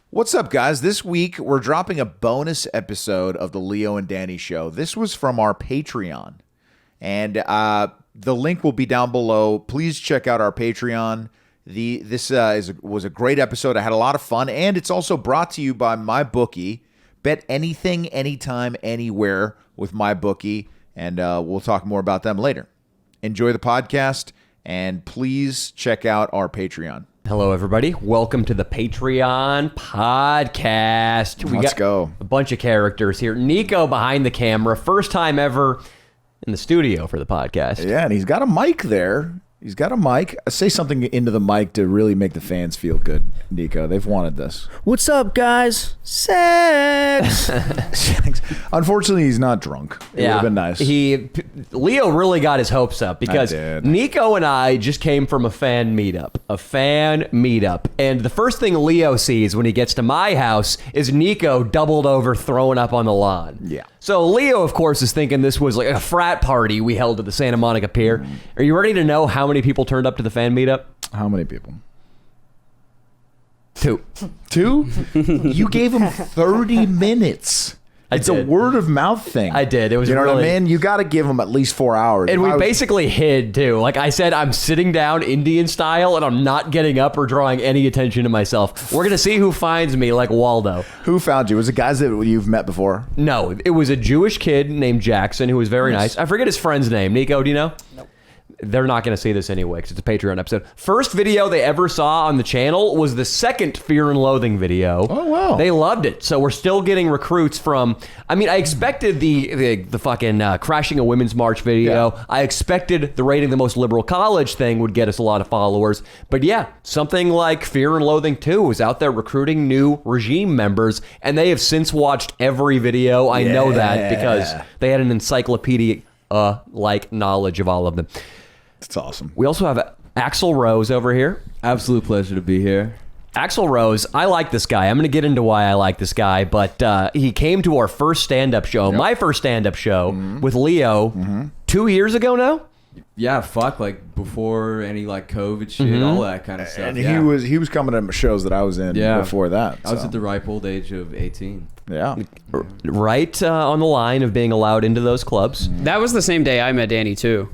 What's up, guys? This week, we're dropping a bonus episode of the Leo and Danny Show. This was from our Patreon, and the link will be down below. Please check out our Patreon. This was a great episode. I had a lot of fun, and it's also brought to you by MyBookie. Bet anything, anytime, anywhere with MyBookie, and we'll talk more about them later. Enjoy the podcast, and please check out our Patreon. Hello, everybody. Welcome to the Patreon podcast. Let's go. A bunch of characters here. Nico behind the camera. First time ever in the studio for the podcast. Yeah, and he's got a mic there. He's got a mic. Say something into the mic to really make the fans feel good, Nico. They've wanted this. What's up, guys? Sex. Unfortunately, he's not drunk. It would have been nice. Leo really got his hopes up because Nico and I just came from a fan meetup. And the first thing Leo sees when he gets to my house is Nico doubled over throwing up on the lawn. Yeah. So Leo, of course, is thinking this was like a frat party we held at the Santa Monica Pier. Are you ready to know how many people turned up to the fan meetup? How many people? 2. 2? You gave him 30 minutes. It's a word of mouth thing. I did. It was, you know really, what I mean? You got to give him at least 4 hours. And we basically hid too. Like I said, I'm sitting down Indian style and I'm not getting up or drawing any attention to myself. We're going to see who finds me like Waldo. Who found you? Was it guys that you've met before? No, it was a Jewish kid named Jackson who was very nice. I forget his friend's name. Nico, do you know? Nope. They're not going to see this anyway because it's a Patreon episode. First video they ever saw on the channel was the second Fear and Loathing video. Oh, wow. They loved it. So we're still getting recruits from... I mean, I expected the fucking Crashing a Women's March video. Yeah. I expected the Rating the Most Liberal College thing would get us a lot of followers. But yeah, something like Fear and Loathing 2 was out there recruiting new regime members, and they have since watched every video. I know that because they had an encyclopedia like knowledge of all of them. It's awesome. We also have Axl Rose over here. Absolute pleasure to be here. Axl Rose, I like this guy. I'm going to get into why I like this guy, but he came to our first stand-up show, my first stand-up show with Leo 2 years ago now? Yeah, like before any like COVID shit, all that kind of stuff. And he was coming to shows that I was in before that. I was at the ripe old age of 18. Yeah. Right on the line of being allowed into those clubs. That was the same day I met Danny, too.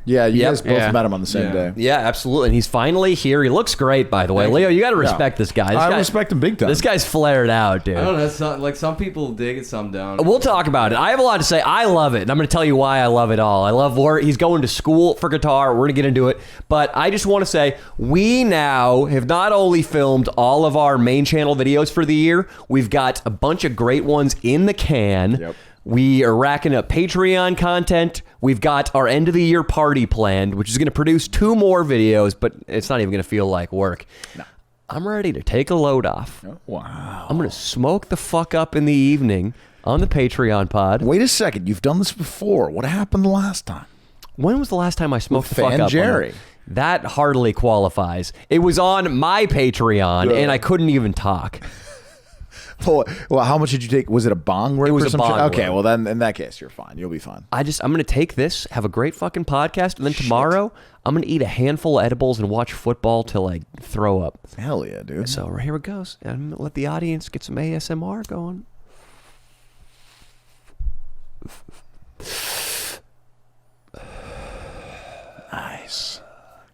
Yeah, you guys both met him on the same day. Yeah, absolutely. And he's finally here. He looks great, by the way. Leo, you got to respect this guy. I respect him big time. This guy's flared out, dude. I don't know. Some people dig it, some don't. We'll talk about it. I have a lot to say. I love it. And I'm going to tell you why I love it all. I love where he's going to school for guitar. We're going to get into it. But I just want to say, we now have not only filmed all of our main channel videos for the year, we've got a bunch of great ones in the can. Yep. We are racking up Patreon content. We've got our end of the year party planned, which is going to produce 2 more videos, but it's not even going to feel like work. No. I'm ready to take a load off. Oh, wow. I'm going to smoke the fuck up in the evening on the Patreon pod. Wait a second. You've done this before. What happened the last time? When was the last time I smoked the fuck up? Jerry. That hardly qualifies. It was on my Patreon, and I couldn't even talk. Well, how much did you take? Was it a bong rip? It was a bong rip. Okay, well then in that case you're fine. You'll be fine. I'm going to take this, have a great fucking podcast, and then tomorrow I'm going to eat a handful of edibles and watch football till I throw up. Hell yeah, dude. So here it goes. I'm going to let the audience get some ASMR going. Nice.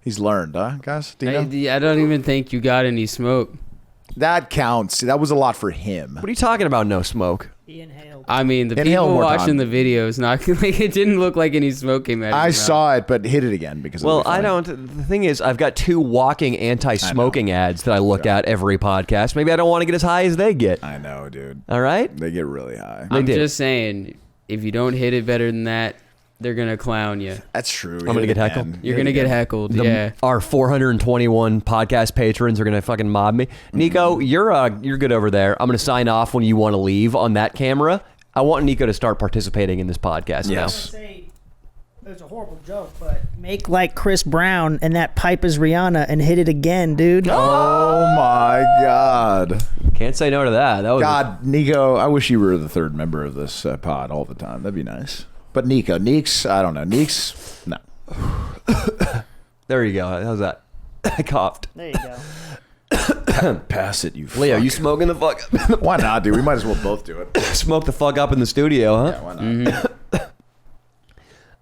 He's learned, huh, guys? I don't even think you got any smoke. That counts. That was a lot for him. What are you talking about, no smoke? He inhaled. I mean, the people watching the videos, not like it didn't look like any smoke came out of I saw it, but hit it again because. Well, I don't. The thing is, I've got 2 walking anti-smoking ads that I look at every podcast. Maybe I don't want to get as high as they get. I know, dude. All right, they get really high. I'm just saying, if you don't hit it better than that, they're going to clown you. That's true. I'm going to get heckled. You're going to get heckled, Our 421 podcast patrons are going to fucking mob me. Nico, you're good over there. I'm going to sign off when you want to leave on that camera. I want Nico to start participating in this podcast now. It was a horrible joke, but make like Chris Brown and that pipe is Rihanna and hit it again, dude. Oh my God. Can't say no to that. Nico, I wish you were the 3rd member of this pod all the time. That'd be nice. But Neeks, I don't know. Neeks, no. There you go. How's that? I coughed. There you go. Pass it, you Leo, fuck. you smoking the fuck up? Why not, dude? We might as well both do it. Smoke the fuck up in the studio, huh? Yeah, why not?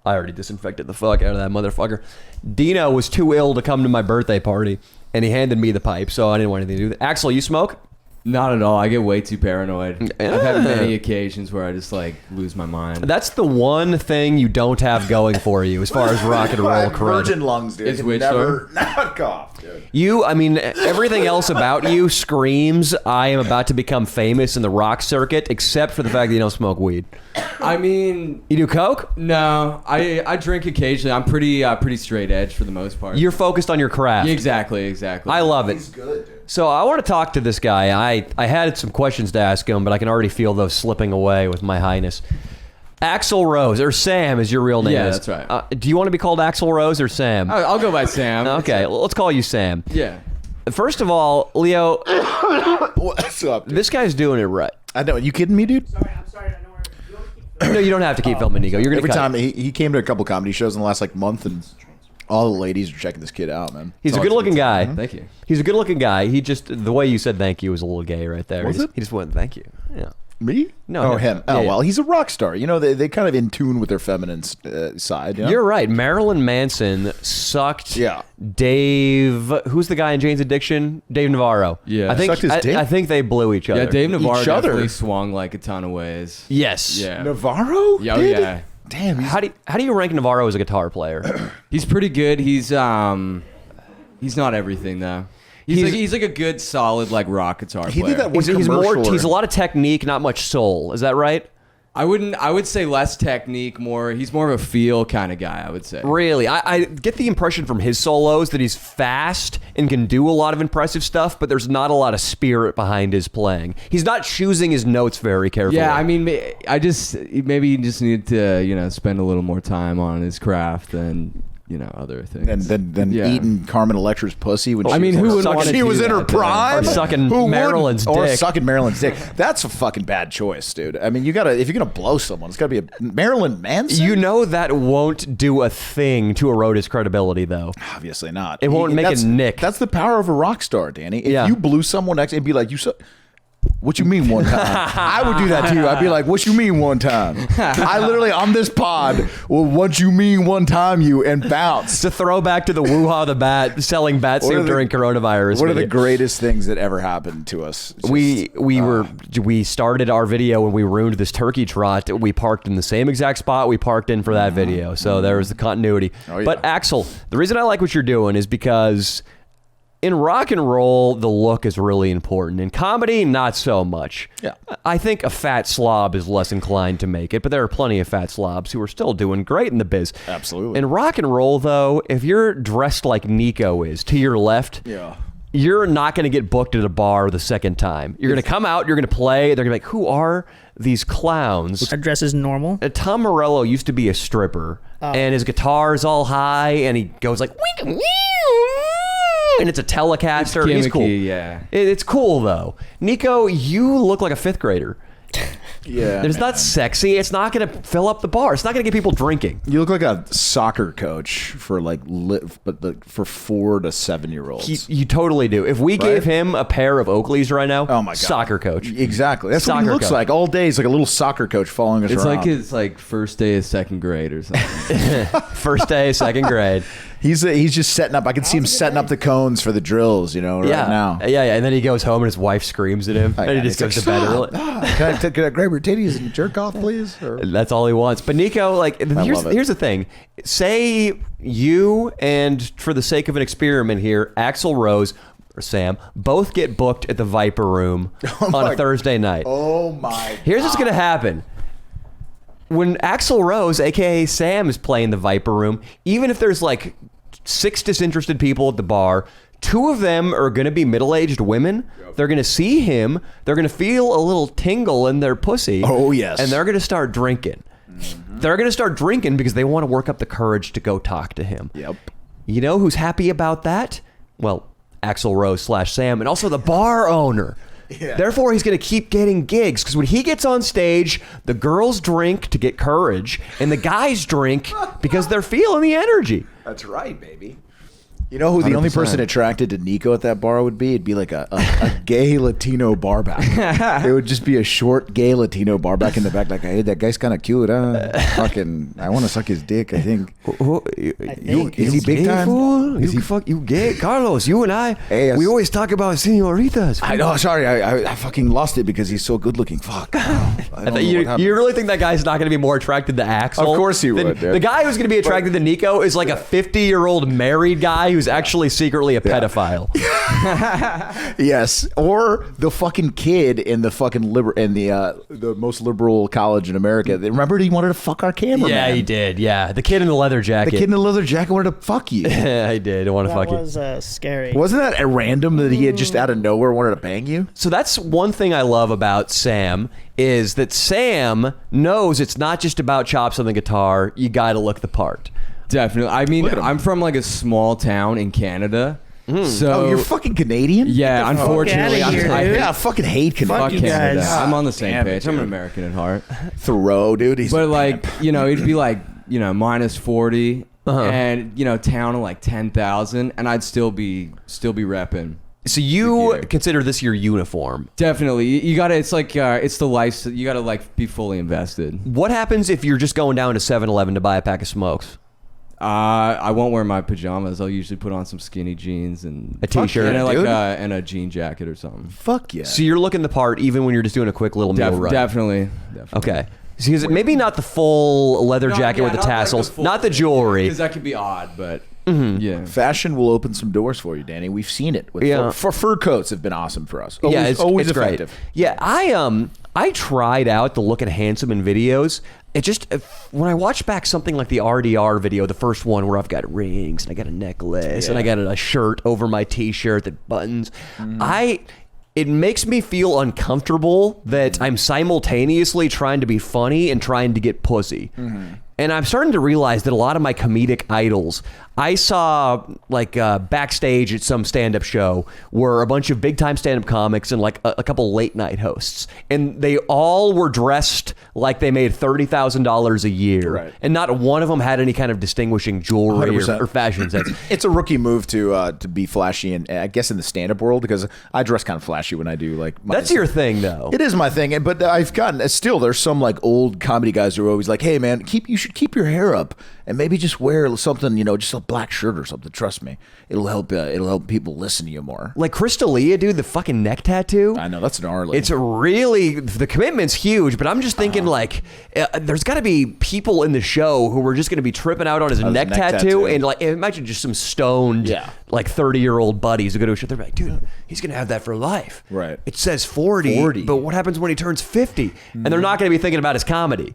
I already disinfected the fuck out of that motherfucker. Dino was too ill to come to my birthday party, and he handed me the pipe, so I didn't want anything to do with it. Axel, you smoke? Not at all. I get way too paranoid. Yeah. I've had many occasions where I just like lose my mind. That's the one thing you don't have going for you as far as rock and roll I have credit. virgin lungs, dude. Is I can which never not cough, dude. Everything else about you screams, I am about to become famous in the rock circuit, except for the fact that you don't smoke weed. I mean, You do coke? no. I drink occasionally. I'm pretty straight edge for the most part. You're focused on your craft. Exactly. I love it. He's good, dude. So I want to talk to this guy. I had some questions to ask him, but I can already feel those slipping away with my highness. Axel Rose, or Sam is your real name. Yeah, is. that's right. Do you want to be called Axel Rose or Sam? I'll go by Sam. Okay, let's call you Sam. Yeah. First of all, Leo, What's up, dude? this guy's doing it right. I know. You kidding me, dude? I'm sorry. I know where. No, you don't have to keep filming, Nico. You're gonna Every cut time it. he came to a couple comedy shows in the last like month, and all the ladies are checking this kid out, man. He's a It's good-looking guy. Thank you. He's a good-looking guy. He just the way you said thank you was a little gay right there. Was he just, it? He just went thank you. Yeah. Me? No, Oh, him. him. Yeah, Oh, yeah. well, he's a rock star. You know, they kind of in tune with their feminine side. You know? You're right. Marilyn Manson sucked. Yeah. Dave, who's the guy in Jane's Addiction? Dave Navarro. Yeah. I think Sucked his dick? I think they blew each other. Yeah, Dave Navarro Each other. definitely swung like a ton of ways. Yes. Yeah. Navarro? Yeah, did? yeah. Damn. He's, How do you rank Navarro as a guitar player? He's pretty good. He's not everything though. He's like a good solid like rock guitar he player. did that one He's more. commercial. He's a lot of technique, not much soul. Is that right? I would say less technique, more. He's more of a feel kind of guy. I would say. Really, I get the impression from his solos that he's fast and can do a lot of impressive stuff, but there's not a lot of spirit behind his playing. He's not choosing his notes very carefully. Yeah, I mean, maybe he just need to spend a little more time on his craft than other things. and then Yeah. eating Carmen Electra's pussy when I she mean, was who in- wouldn't wanna she do was in that, her though? prime, Or sucking Who wouldn't? Marilyn's or dick. sucking Marilyn's dick. That's a fucking bad choice, dude. I mean, if you're gonna blow someone, it's gotta be a Marilyn Manson. You know that won't do a thing to erode his credibility, though. Obviously not. It won't make that's- a nick. That's the power of a rock star, Danny. If Yeah. you blew someone next and be like, what you mean one time? I would do that too. I'd be like, what you mean one time? I literally, on this pod, well, what you mean one time, you, and bounce. It's a throwback to the Wuha the Bat selling bat What are soup the- during coronavirus. What are the video. greatest things that ever happened to us? Just, we started our video when we ruined this turkey trot. We parked in the same exact spot we parked in for that video, so there was the continuity. Oh, yeah. But Axel, the reason I like what you're doing is because in rock and roll, the look is really important. In comedy, not so much. Yeah. I think a fat slob is less inclined to make it, but there are plenty of fat slobs who are still doing great in the biz. Absolutely. In rock and roll, though, if you're dressed like Nico is, to your left, Yeah. you're not going to get booked at a bar the second time. You're going to come out, you're going to play, they're going to be like, who are these clowns? Our dress is normal. Tom Morello used to be a stripper, and his guitar's all high, and he goes like, "Wink, meow," and it's a Telecaster. He's Gimmicky, cool. yeah. It's cool, though. Nico, you look like a fifth grader. Yeah. It's not sexy. It's not going to fill up the bar. It's not going to get people drinking. You look like a soccer coach for for 4 to 7 year olds. You totally do. If we Right? gave him a pair of Oakleys right now, Oh my god, soccer coach. Exactly. That's what Soccer he looks coach. like all day. He's like a little soccer coach following us It's around. like his first day of second grade or something. First day, second grade. He's just setting up. I can see him setting up the cones for the drills. Right now. Yeah. And then he goes home and his wife screams at him, and he just goes to bed early. Can I grab your titties and jerk off, please? Or- That's all he wants. But Nico, love it. here's the thing. Say you and, for the sake of an experiment here, Axl Rose or Sam both get booked at the Viper Room on a Thursday night. Oh my! Here's what's gonna happen. When Axl Rose, aka Sam, is playing the Viper Room, even if there's like 6 disinterested people at the bar, 2 of them are going to be middle-aged women. They're going to see him. They're going to feel a little tingle in their pussy. Oh, yes. And they're going to start drinking. They're going to start drinking because they want to work up the courage to go talk to him. Yep. You know who's happy about that? Well, Axl Rose / Sam, and also the bar owner. Yeah. Therefore, he's going to keep getting gigs because when he gets on stage, the girls drink to get courage, and the guys drink because they're feeling the energy. That's right, baby. You know who the only 100%. person attracted to Nico at that bar would be? It'd be like a gay Latino barback. It would just be a short gay Latino barback in the back, like, hey, that guy's kind of cute, huh? Fucking, I want to suck his dick, I think. Is he big time? Fool? Is he You gay? Carlos, you and I, Hey, we always talk about senoritas. I know, sorry, I fucking lost it because he's so good looking. Fuck. I don't know what You happened. really think that guy's not going to be more attracted to Axel? Of course he than- would, dude. The guy who's going to be attracted to Nico is like a 50-year-old married guy who's actually secretly a pedophile. Yes, or the fucking kid in the fucking the most liberal college in America. Remember, he wanted to fuck our cameraman. Yeah, he did. Yeah, the kid in the leather The jacket. kid in the leather jacket wanted to fuck you. Yeah, I did. I want to That fuck you. was scary. Wasn't that at random that he had just out of nowhere wanted to bang you? So that's one thing I love about Sam is that Sam knows it's not just about chops on the guitar. You got to look the part. Definitely. I mean, Look at him. I'm from like a small town in Canada. So Oh, you're fucking Canadian? yeah, unfortunately, outta here, I dude. Yeah, I fucking hate fuck Canadians. you Canada. guys. I'm on the same Damn it, page. I'm an dude. American at heart. Thoreau, dude. He's But like, you know, it'd be like, you know, minus 40 and, you know, town of like 10,000 and I'd still be repping. So you gear. consider this your uniform. Definitely. You got to, it's like, it's the life, you got to like be fully invested. What happens if you're just going down to 7-Eleven to buy a pack of smokes? I won't wear my pajamas. I'll usually put on some skinny jeans and A t-shirt, and dude. and a jean jacket or something. fuck yeah. So you're looking the part even when you're just doing a quick little meal run. Definitely. Okay. So is it maybe not the full leather jacket with the tassels, not the jewelry. Because that could be odd, but yeah. Fashion will open some doors for you, Danny. We've seen it. With Yeah. for fur coats have been awesome for us. Yeah, it's always great. effective. Yeah, I tried out the looking handsome in videos. It just when I watch back something like the RDR video, the first one where I've got rings and I got a necklace and I got a shirt over my t-shirt that buttons, it makes me feel uncomfortable that I'm simultaneously trying to be funny and trying to get pussy. And I'm starting to realize that a lot of my comedic idols, I saw like backstage at some stand-up show were a bunch of big-time stand-up comics and like a couple late-night hosts. And they all were dressed like they made $30,000 a year. Right. And not one of them had any kind of distinguishing jewelry 100%. or fashion sense. It's a rookie move to be flashy, and I guess in the stand-up world, because I dress kind of flashy when I do like. That's your thing, though. It is my thing, but I've gotten still. There's some like old comedy guys who are always like, "Hey man, you should keep your hair up and maybe just wear something, just a black shirt or something. Trust me, it'll help. It'll help people listen to you more." Like Crystalia, dude, the fucking neck tattoo. I know that's gnarly. It's really, the commitment's huge, but I'm just thinking there's got to be people in the show who are just going to be tripping out on his neck tattoo, and like imagine just some stoned like 30-year-old buddies who go to a show. They're like, dude, he's going to have that for life. Right. It says 40, but what happens when he turns 50? And they're not going to be thinking about his comedy.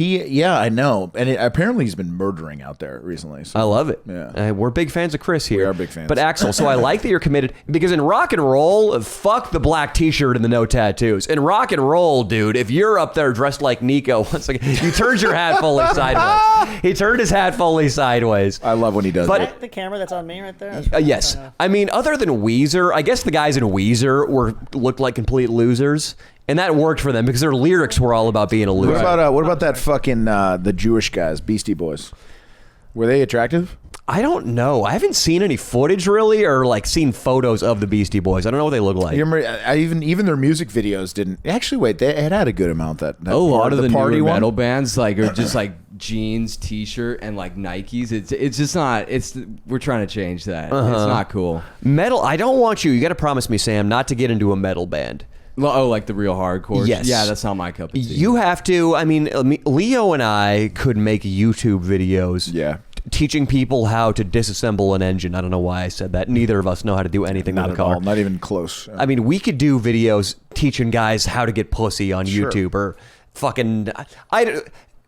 I know, and apparently he's been murdering out there recently. So. I love it. Yeah. We're big fans of Chris here. We are big fans. But Axel, so I like that you're committed because in rock and roll, fuck the black t-shirt and the no tattoos. In rock and roll, dude, if you're up there dressed like Nico, once again, you turned your hat fully sideways. He turned his hat fully sideways. I love when he does But- that. Is that the camera that's on me right there? Yes. I mean, other than Weezer, I guess the guys in Weezer looked like complete losers. And that worked for them because their lyrics were all about being a loser. What about that fucking the Jewish guys, Beastie Boys? Were they attractive? I don't know. I haven't seen any footage really, or like seen photos of the Beastie Boys. I don't know what they look like. You remember, even their music videos didn't actually. Wait, they had a good amount that A lot of the party newer one. metal bands like are just like jeans, t-shirt, and like Nikes. It's just not. We're trying to change that. It's not cool. Metal. I don't want you. You got to promise me, Sam, not to get into a metal band. Oh, like the real hardcore. Yes. Yeah, that's not my cup of tea. You have to. I mean, Leo and I could make YouTube videos. Yeah. Teaching people how to disassemble an engine. I don't know why I said that. Neither of us know how to do anything Not with at a car. all. Not even close. I mean, we could do videos teaching guys how to get pussy on Sure. YouTube or fucking.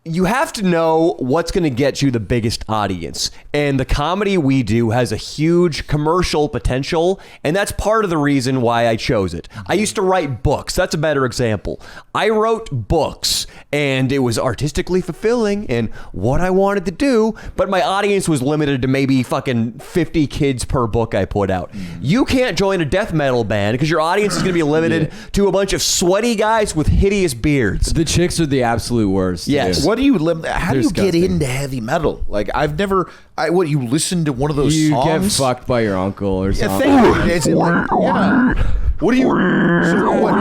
You have to know what's going to get you the biggest audience. And the comedy we do has a huge commercial potential. And that's part of the reason why I chose it. I used to write books. That's a better example. I wrote books and it was artistically fulfilling and what I wanted to do. But my audience was limited to maybe fucking 50 kids per book I put out. You can't join a death metal band because your audience is going to be limited to a bunch of sweaty guys with hideous beards. The chicks are the absolute worst. Yes. dude. do you how do you get Disgusting. into heavy metal? Like I've never. What you listen to one of those You songs? get fucked by your uncle or Yeah, something. thank you. Is it like, yeah. What do you? So what,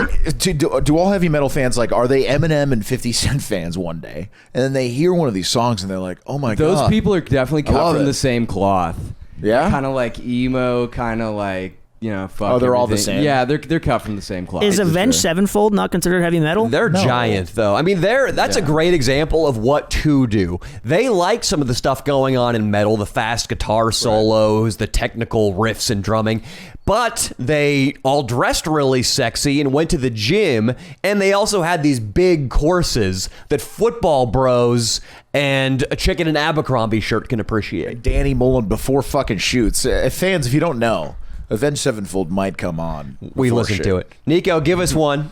like, do all heavy metal fans like? Are they Eminem and 50 Cent fans one day, and then they hear one of these songs and they're like, "Oh my god!" Those people are definitely cut love from it. the same cloth. Yeah? Kind of like emo, kind of like, fuck. Oh, they're all the everything. same? Yeah, they're cut from the same cloth. Is for Avenged sure. Sevenfold not considered heavy metal? They're giant, though. I mean, that's a great example of what to do. They like some of the stuff going on in metal, the fast guitar solos, the technical riffs and drumming, but they all dressed really sexy and went to the gym, and they also had these big courses that football bros and a chicken and Abercrombie shirt can appreciate. Danny Mullen before fucking shoots. Fans, if you don't know, Avenged Sevenfold might come on. We before listened shit. to it. Nico, give us one.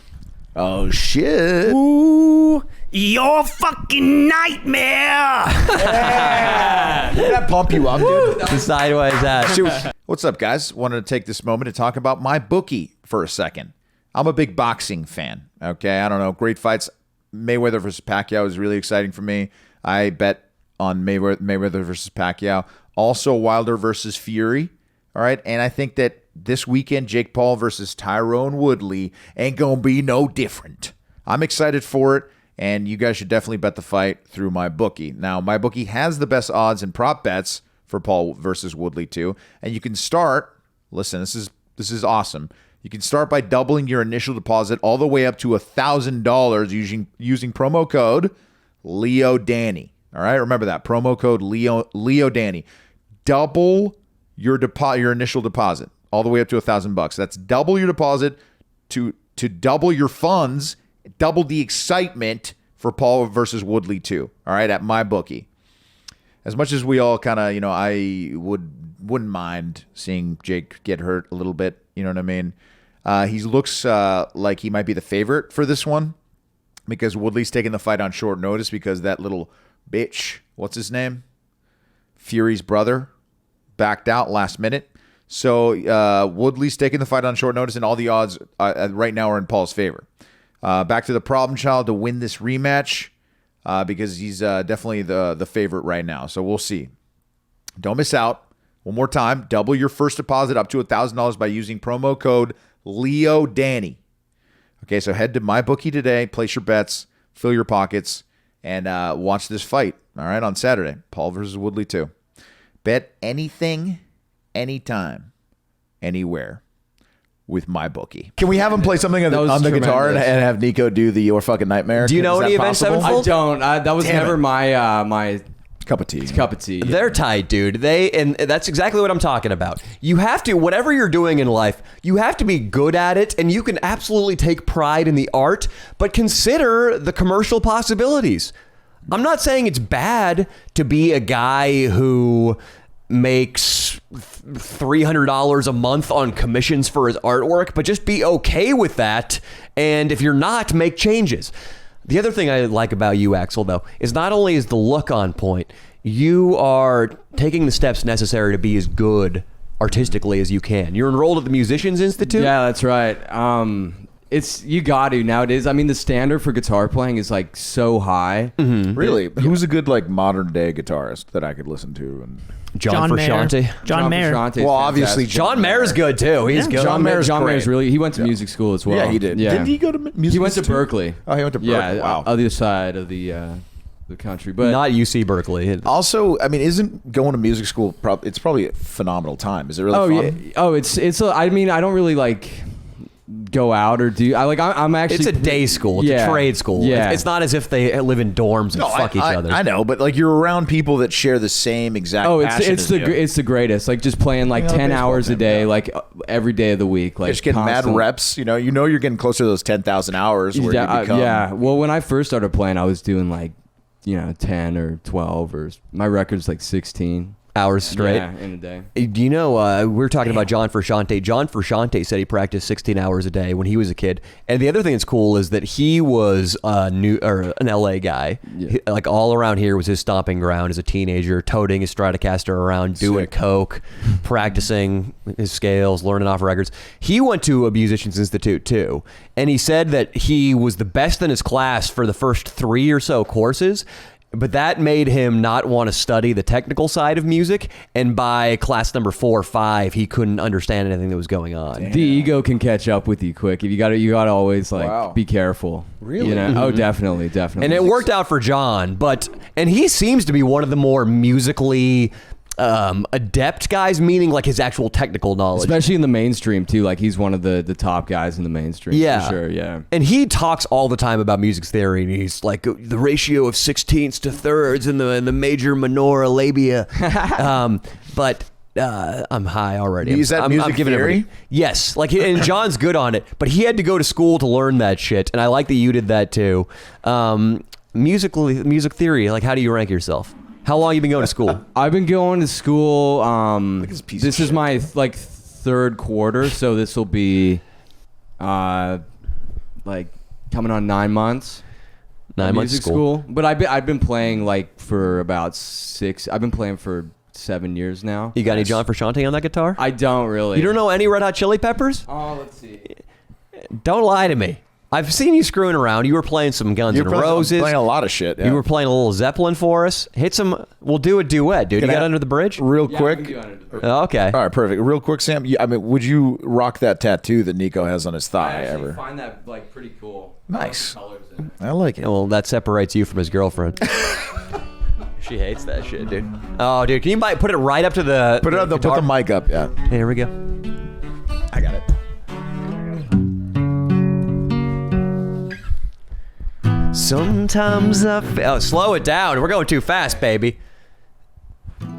Oh shit! Ooh, your fucking nightmare. Did that pump you up, dude? The sideways ass. What's up, guys? Wanted to take this moment to talk about MyBookie for a second. I'm a big boxing fan. Okay, I don't know, great fights. Mayweather versus Pacquiao is really exciting for me. I bet on Mayweather versus Pacquiao. Also, Wilder versus Fury. All right, and I think that this weekend, Jake Paul versus Tyrone Woodley ain't gonna be no different. I'm excited for it, and you guys should definitely bet the fight through MyBookie. Now, MyBookie has the best odds and prop bets for Paul versus Woodley too, and you can start. Listen, this is awesome. You can start by doubling your initial deposit all the way up to $1,000 using promo code Leo Danny. All right, remember that promo code Leo Danny. Double your initial deposit all the way up to $1,000. That's double your deposit to double your funds, double the excitement for Paul versus Woodley too. All right, at MyBookie. As much as we all kind of, I wouldn't mind seeing Jake get hurt a little bit. You know what I mean? He looks like he might be the favorite for this one because Woodley's taking the fight on short notice because that little bitch, what's his name? Fury's brother backed out last minute. So Woodley's taking the fight on short notice, and all the odds right now are in Paul's favor. Back to the problem child to win this rematch because he's definitely the favorite right now. So we'll see. Don't miss out. One more time, double your first deposit up to $1,000 by using promo code Leo Danny. Okay, so head to MyBookie today, place your bets, fill your pockets, and watch this fight. All right, on Saturday, Paul versus Woodley too. Bet anything, anytime, anywhere with MyBookie. Can we have him play something on was the guitar and tremendous. have Nico do the Your Fucking Nightmare? Do you know Is that any Avenged possible? Sevenfold? I don't. That was Damn never it. my Cup of tea. cup of tea. They're tight, dude. And that's exactly what I'm talking about. You have to, whatever you're doing in life, you have to be good at it, and you can absolutely take pride in the art, but consider the commercial possibilities. I'm not saying it's bad to be a guy who makes $300 a month on commissions for his artwork, but just be okay with that. And if you're not, make changes. The other thing I like about you, Axel, though, is not only is the look on point, you are taking the steps necessary to be as good artistically as you can. You're enrolled at the Musicians Institute? Yeah, that's right. It's you got to nowadays. I mean, the standard for guitar playing is like so high. Really? Who's a good modern day guitarist that I could listen to? And John Mayer. Frusciante. John Mayer. Frusciante is well, obviously, fantastic. John Mayer's good, too. He's good. John Mayer's John great. Mayer's really. He went to music school as well. Yeah, he did. Yeah. Didn't he go to music? He went to Institute? Berkeley. Oh, he went to Berkeley. Yeah, Wow. other side of the country, but Not UC Berkeley. Also, I mean, isn't going to music school? It's probably a phenomenal time. Is it really fun? yeah. Oh, it's. I mean, I don't really go out or do. I'm actually. It's a day school. It's a trade school. Yeah. It's not as if they live in dorms and fuck each other. I know, but you're around people that share the same exact. Oh, passion it's as the you. it's the greatest. Just playing on a 10 baseball hours a team, day, yeah. Every day of the week. Just getting constant. mad reps. You know you're getting closer to those 10,000 hours. Where Yeah, you become, yeah. Well, when I first started playing, I was doing 10 or 12, or my record's 16. hours straight. Yeah, in a day. Do you know, we were talking about John Frusciante. John Frusciante said he practiced 16 hours a day when he was a kid. And the other thing that's cool is that he was an LA guy. Yeah. Like all around here was his stomping ground as a teenager, toting his Stratocaster around, doing coke, practicing his scales, learning off records. He went to a musician's institute too. And he said that he was the best in his class for the first 3 or so courses. But that made him not want to study the technical side of music, and by class number 4 or 5, he couldn't understand anything that was going on. The ego can catch up with you quick. If you gotta always be careful. Really? You know? Oh, definitely. And it worked out for John, and he seems to be one of the more musically adept guys, meaning like his actual technical knowledge, especially in the mainstream too. Like he's one of the top guys in the mainstream. Yeah, for sure. Yeah, and he talks all the time about music theory, and he's like the ratio of sixteenths to thirds in the major minora labia. But I'm high already. Is that music theory? Yes, and John's good on it, but he had to go to school to learn that shit, and I like that you did that too. Music theory. Like, how do you rank yourself? How long you been going to school? I've been going to school. This is my third quarter, so this will be coming on 9 months. 9 months music school. But I've been playing for about 6. I've been playing for 7 years now. You got any John Frusciante on that guitar? I don't really. You don't know any Red Hot Chili Peppers? Oh, let's see. Don't lie to me. I've seen you screwing around. You were playing some Guns N' Roses. Playing a lot of shit. Yeah. You were playing a little Zeppelin for us. Hit some. We'll do a duet, dude. You got Under the Bridge? Real quick. Oh, okay. All right, perfect. Real quick, Sam. Would you rock that tattoo that Nico has on his thigh? I find that pretty cool. Nice. I like it. Well, that separates you from his girlfriend. She hates that shit, dude. Oh, dude, can you put it right up to the? Put the mic up. Yeah. Here we go. I got it. Sometimes slow it down. We're going too fast, baby.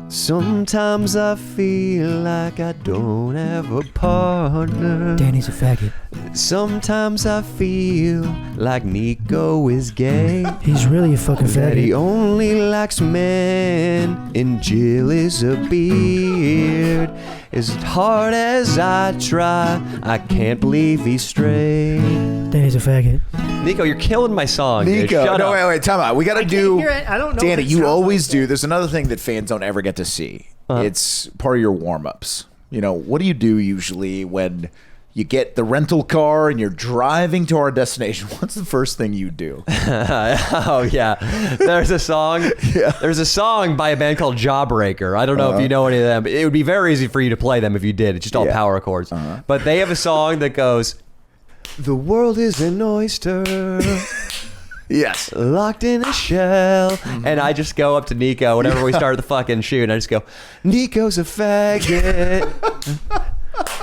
Sometimes I feel like I don't have a partner. Danny's a faggot. Sometimes I feel like Nico is gay. He's really a fucking That he faggot. only likes men and Jill is a beard. As hard as I try, I can't believe he's straight. Danny's a faggot. Nico, you're killing my song. Dude. Nico, Shut up. wait, time out. We got to do. hear it. I don't know Danny, what it you sounds always like. do. There's another thing that fans don't ever get to see. It's part of your warm ups. What do you do usually when you get the rental car and you're driving to our destination? What's the first thing you do? Oh yeah, there's a song. There's a song by a band called Jawbreaker. I don't know if you know any of them. It would be very easy for you to play them if you did. It's just all power chords. But they have a song that goes, "The world is an oyster." Yes. Locked in a shell. And I just go up to Nico whenever we start the fucking shoot, and I just go, Nico's a faggot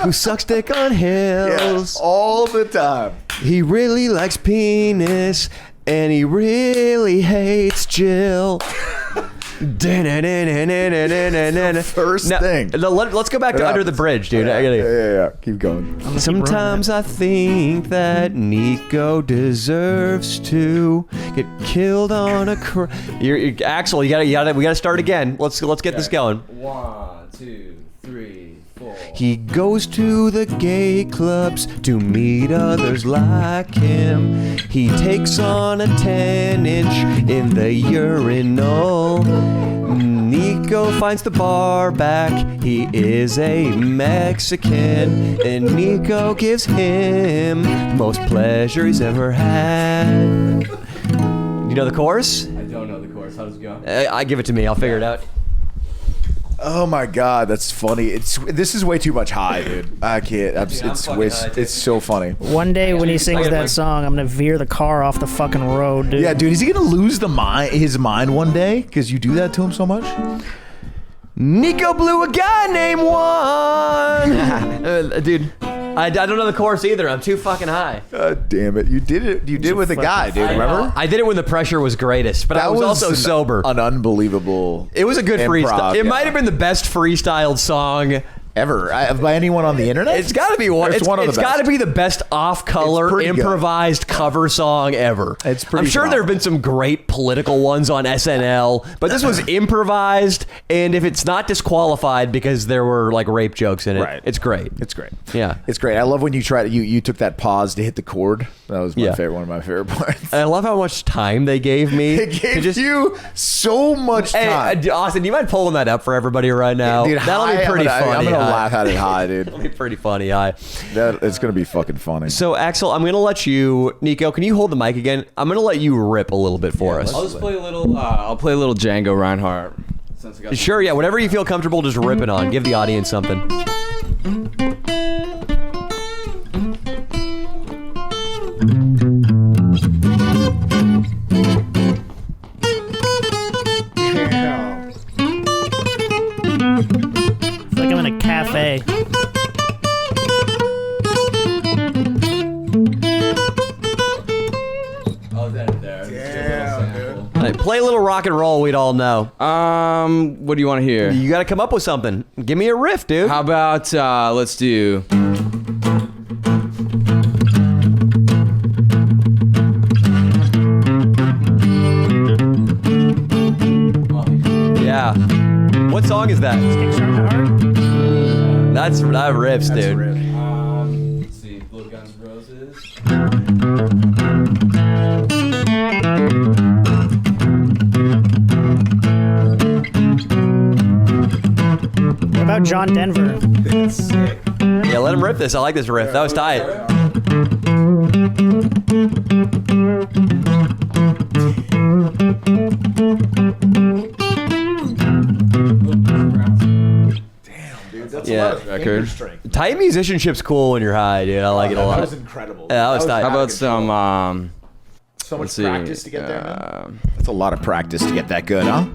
who sucks dick on hills. All the time. He really likes penis, and he really hates Jill. First thing. Let's go back to Under the Bridge, dude. Yeah. Keep going. Sometimes I think that Nico deserves to get killed on a Axel, we gotta start again. Let's get this going. 1, 2, 3, 4. He goes to the gay clubs to meet others like him. He takes on a 10-inch in the urinal. Nico finds the bar back. He is a Mexican, and Nico gives him the most pleasure he's ever had. You know the chorus? I don't know the chorus. How does it go? I give it to me. I'll figure it out. Oh my God, that's funny. This is way too much high, dude. I can't. It's so funny. One day when he sings that song, I'm gonna veer the car off the fucking road, dude. Yeah, dude, is he gonna lose his mind one day because you do that to him so much? Nico blew a guy named Juan. Dude, I don't know the chorus either. I'm too fucking high. God damn it! You did it. You did it with a guy, dude. Remember? I did it when the pressure was greatest, but I was also sober. An unbelievable. It was a good improv, freestyle. It might have been the best freestyled song ever by anyone on the internet. It's got to be one. It's one of the It's got to best. be the best off-color It's pretty good. improvised cover song ever. It's pretty I'm sure there have been some great political ones on SNL, but this was improvised. And if it's not disqualified because there were like rape jokes in it, Right. it's great. It's great. Yeah. It's great. I love when you try to you took that pause to hit the chord. That was Yeah. one of my favorite parts. And I love how much time they gave me. It gave you so much time. Hey, Austin, do you mind pulling that up for everybody right now? Dude, That'll hi, be pretty I'm funny. gonna hi. laugh at it high, dude. That'll be pretty funny. Hi. It's gonna be fucking funny. So, Axel, I'm going to let you, Nico, can you hold the mic again? I'm going to let you rip a little bit for us. I'll just play a little. I'll play a little Django Reinhardt. Since I got Sure, yeah, whatever you feel comfortable, just rip it on. Give the audience something. It's like I'm in a cafe. Oh, that there. All right, play a little rock and roll we'd all know. What do you want to hear? You got to come up with something. Give me a riff, dude. How about let's do. Yeah. What song is that? That rips, dude. Let's see. Little Guns N' Roses. What about John Denver? Yeah, let him rip this. I like this riff. That was tight. Yeah. Record. Tight musicianship's cool when you're high, dude. I like it a lot. That was incredible. Yeah, that was tight. How about some? so much Let's see. practice to get there, man? That's a lot of practice to get that good, huh?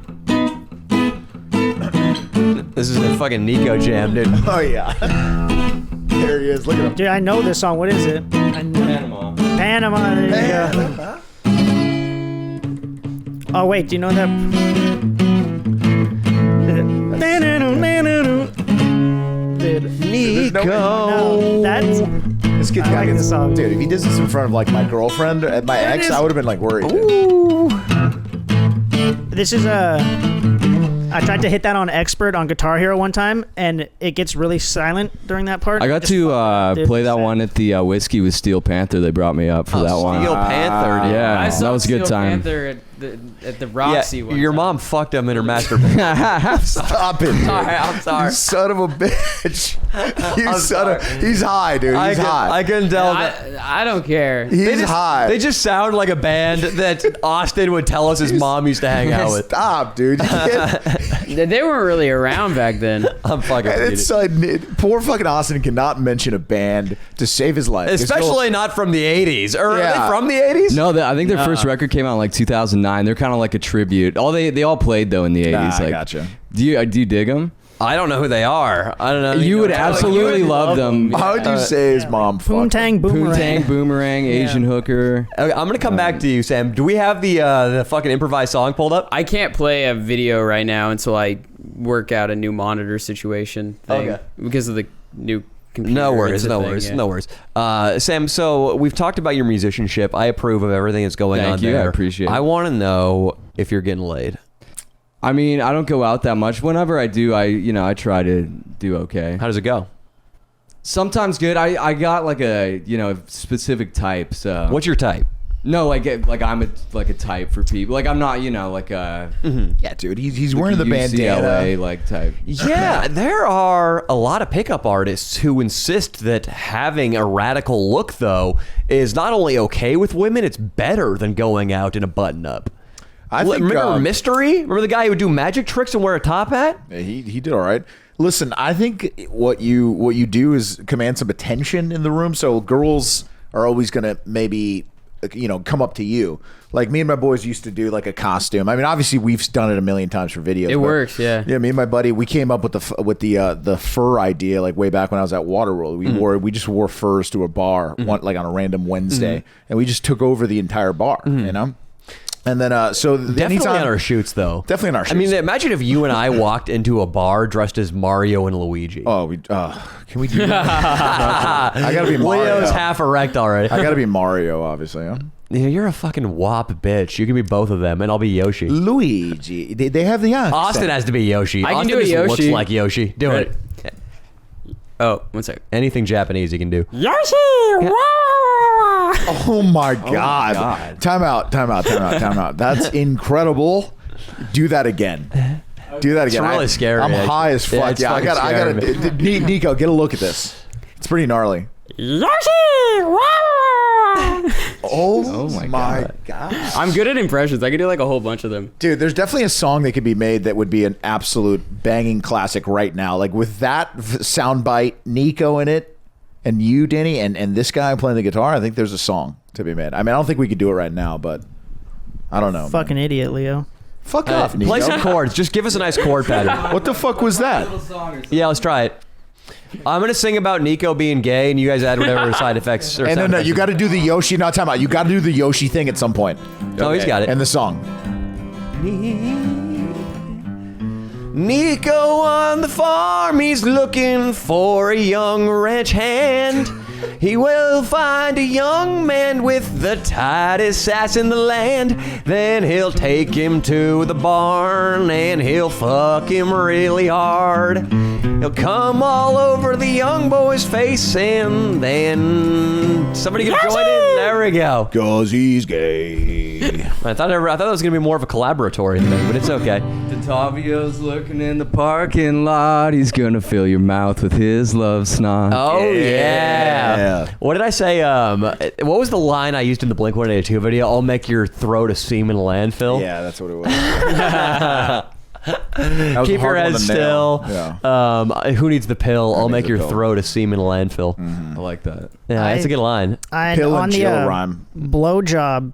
This is a fucking Nico jam, dude. Oh yeah. There he is. Look at him. Dude, I know this song. What is it? I know. Panama. Panama. There you go. Oh wait, do you know that? Dude, Nico. no, that's This kid's I got like this song. Dude, if he does this in front of like my girlfriend and my ex, I would have been like worried. this is I tried to hit that on Expert on Guitar Hero one time, and it gets really silent during that part. I got Just to dude, play that sad. one at the Whiskey with Steel Panther. They brought me up for that one. Steel Panther, dude. Yeah, I saw that was a good Steel time. Panther at the Roxy Yeah, one your time. mom fucked him in her masturbation. Stop it. Dude. Sorry, I'm sorry. You son of a bitch. You I'm son of. sorry. He's high, dude. He's high. I couldn't tell that. I don't care. He's high. They just sound like a band that Austin would tell us his mom used to hang out with. Stop, dude. You can't- They weren't really around back then. I'm fucking It's poor fucking Austin cannot mention a band to save his life. Especially not from the 80s. Or are Yeah. they from the 80s? No, I think their first record came out in like 2009. They're kind of like a tribute. They all played though in the 80s. Nah, I like, gotcha. Do you dig them? I don't know who they are. I don't know. You would know. absolutely love them. How would you say his mom fucked him? Poontang Boomerang. Poontang, Boomerang, Asian Hooker. Okay, I'm gonna come back to you, Sam. Do we have the fucking improvised song pulled up? I can't play a video right now until I work out a new monitor situation thing Okay. because of the new computer. No worries, It's a no thing, worries, yeah. no worries. Sam, so we've talked about your musicianship. I approve of everything that's going Thank on you, I there. appreciate it. I want to know if you're getting laid. I mean, I don't go out that much. Whenever I do, I try to do okay. How does it go? Sometimes good. I got like a specific type. So What's your type? no, like I'm a type for people. Like I'm not like a Yeah, dude. He's wearing the UCLA bandana. like type. Yeah, there are a lot of pickup artists who insist that having a radical look, though, is not only okay with women, it's better than going out in a button-up. I think, Remember Mystery? Remember the guy who would do magic tricks and wear a top hat? Yeah, he did all right. Listen, I think what you do is command some attention in the room. So girls are always gonna maybe come up to you. Like me and my boys used to do like a costume. I mean, obviously we've done it a million times for videos. It but, works, yeah. Yeah, me and my buddy, we came up with the fur idea like way back when I was at Waterworld. We just wore furs to a bar like on a random Wednesday, and we just took over the entire bar. You know. And then, so Definitely anytime, on our shoots, though. Definitely on our shoots. I mean, imagine if you and I walked into a bar dressed as Mario and Luigi. Oh, can we do that? I gotta be Mario. Leo's half erect already. I gotta be Mario, obviously. Huh? Yeah, you're a fucking wop bitch. You can be both of them, and I'll be Yoshi. Luigi. They have the accent. Austin has to be Yoshi. I can Austin do a just Yoshi. looks like Yoshi. Do Right. it. Oh, one sec. Anything Japanese you can do. Yoshi! Oh my god. Time out. That's incredible. Do that again. It's really scary. I'm actually. high as fuck. it's Yeah, I fucking gotta. scary, man. Nico, get a look at this. It's pretty gnarly. Yoshi! Oh my god. I'm good at impressions. I could do like a whole bunch of them. Dude, there's definitely a song that could be made that would be an absolute banging classic right now. Like with that soundbite, Nico in it, and you, Danny, and this guy playing the guitar, I think there's a song to be made. I mean, I don't think we could do it right now, but I don't know. Fucking idiot, Leo. Fuck off, Nico. Play some chords. Just give us a nice chord pattern. What the fuck was that? Yeah, let's try it. I'm gonna sing about Nico being gay, and you guys add whatever side effects. Or And sound then effects. you got to do the Yoshi. Not time out. You got to do the Yoshi thing at some point. Oh, he's got it. And the song. Nico on the farm, he's looking for a young ranch hand. He will find a young man with the tightest ass in the land. Then he'll take him to the barn and he'll fuck him really hard. He'll come all over the young boy's face and then somebody can join in. There we go. 'Cause he's gay. I thought it was gonna be more of a collaboratory thing, but it's okay. Tavio's looking in the parking lot. He's gonna fill your mouth with his love snot. Oh yeah. Yeah. What did I say? What was the line I used in the Blink-182 video? I'll make your throat a semen landfill. Yeah, that's what it was. That was Keep a your hard head one to nail. still. Yeah. Who needs the pill? I'll needs make the your pill? throat a semen landfill. I like that. Yeah, that's a good line. And Pill on and the chill rhyme. blowjob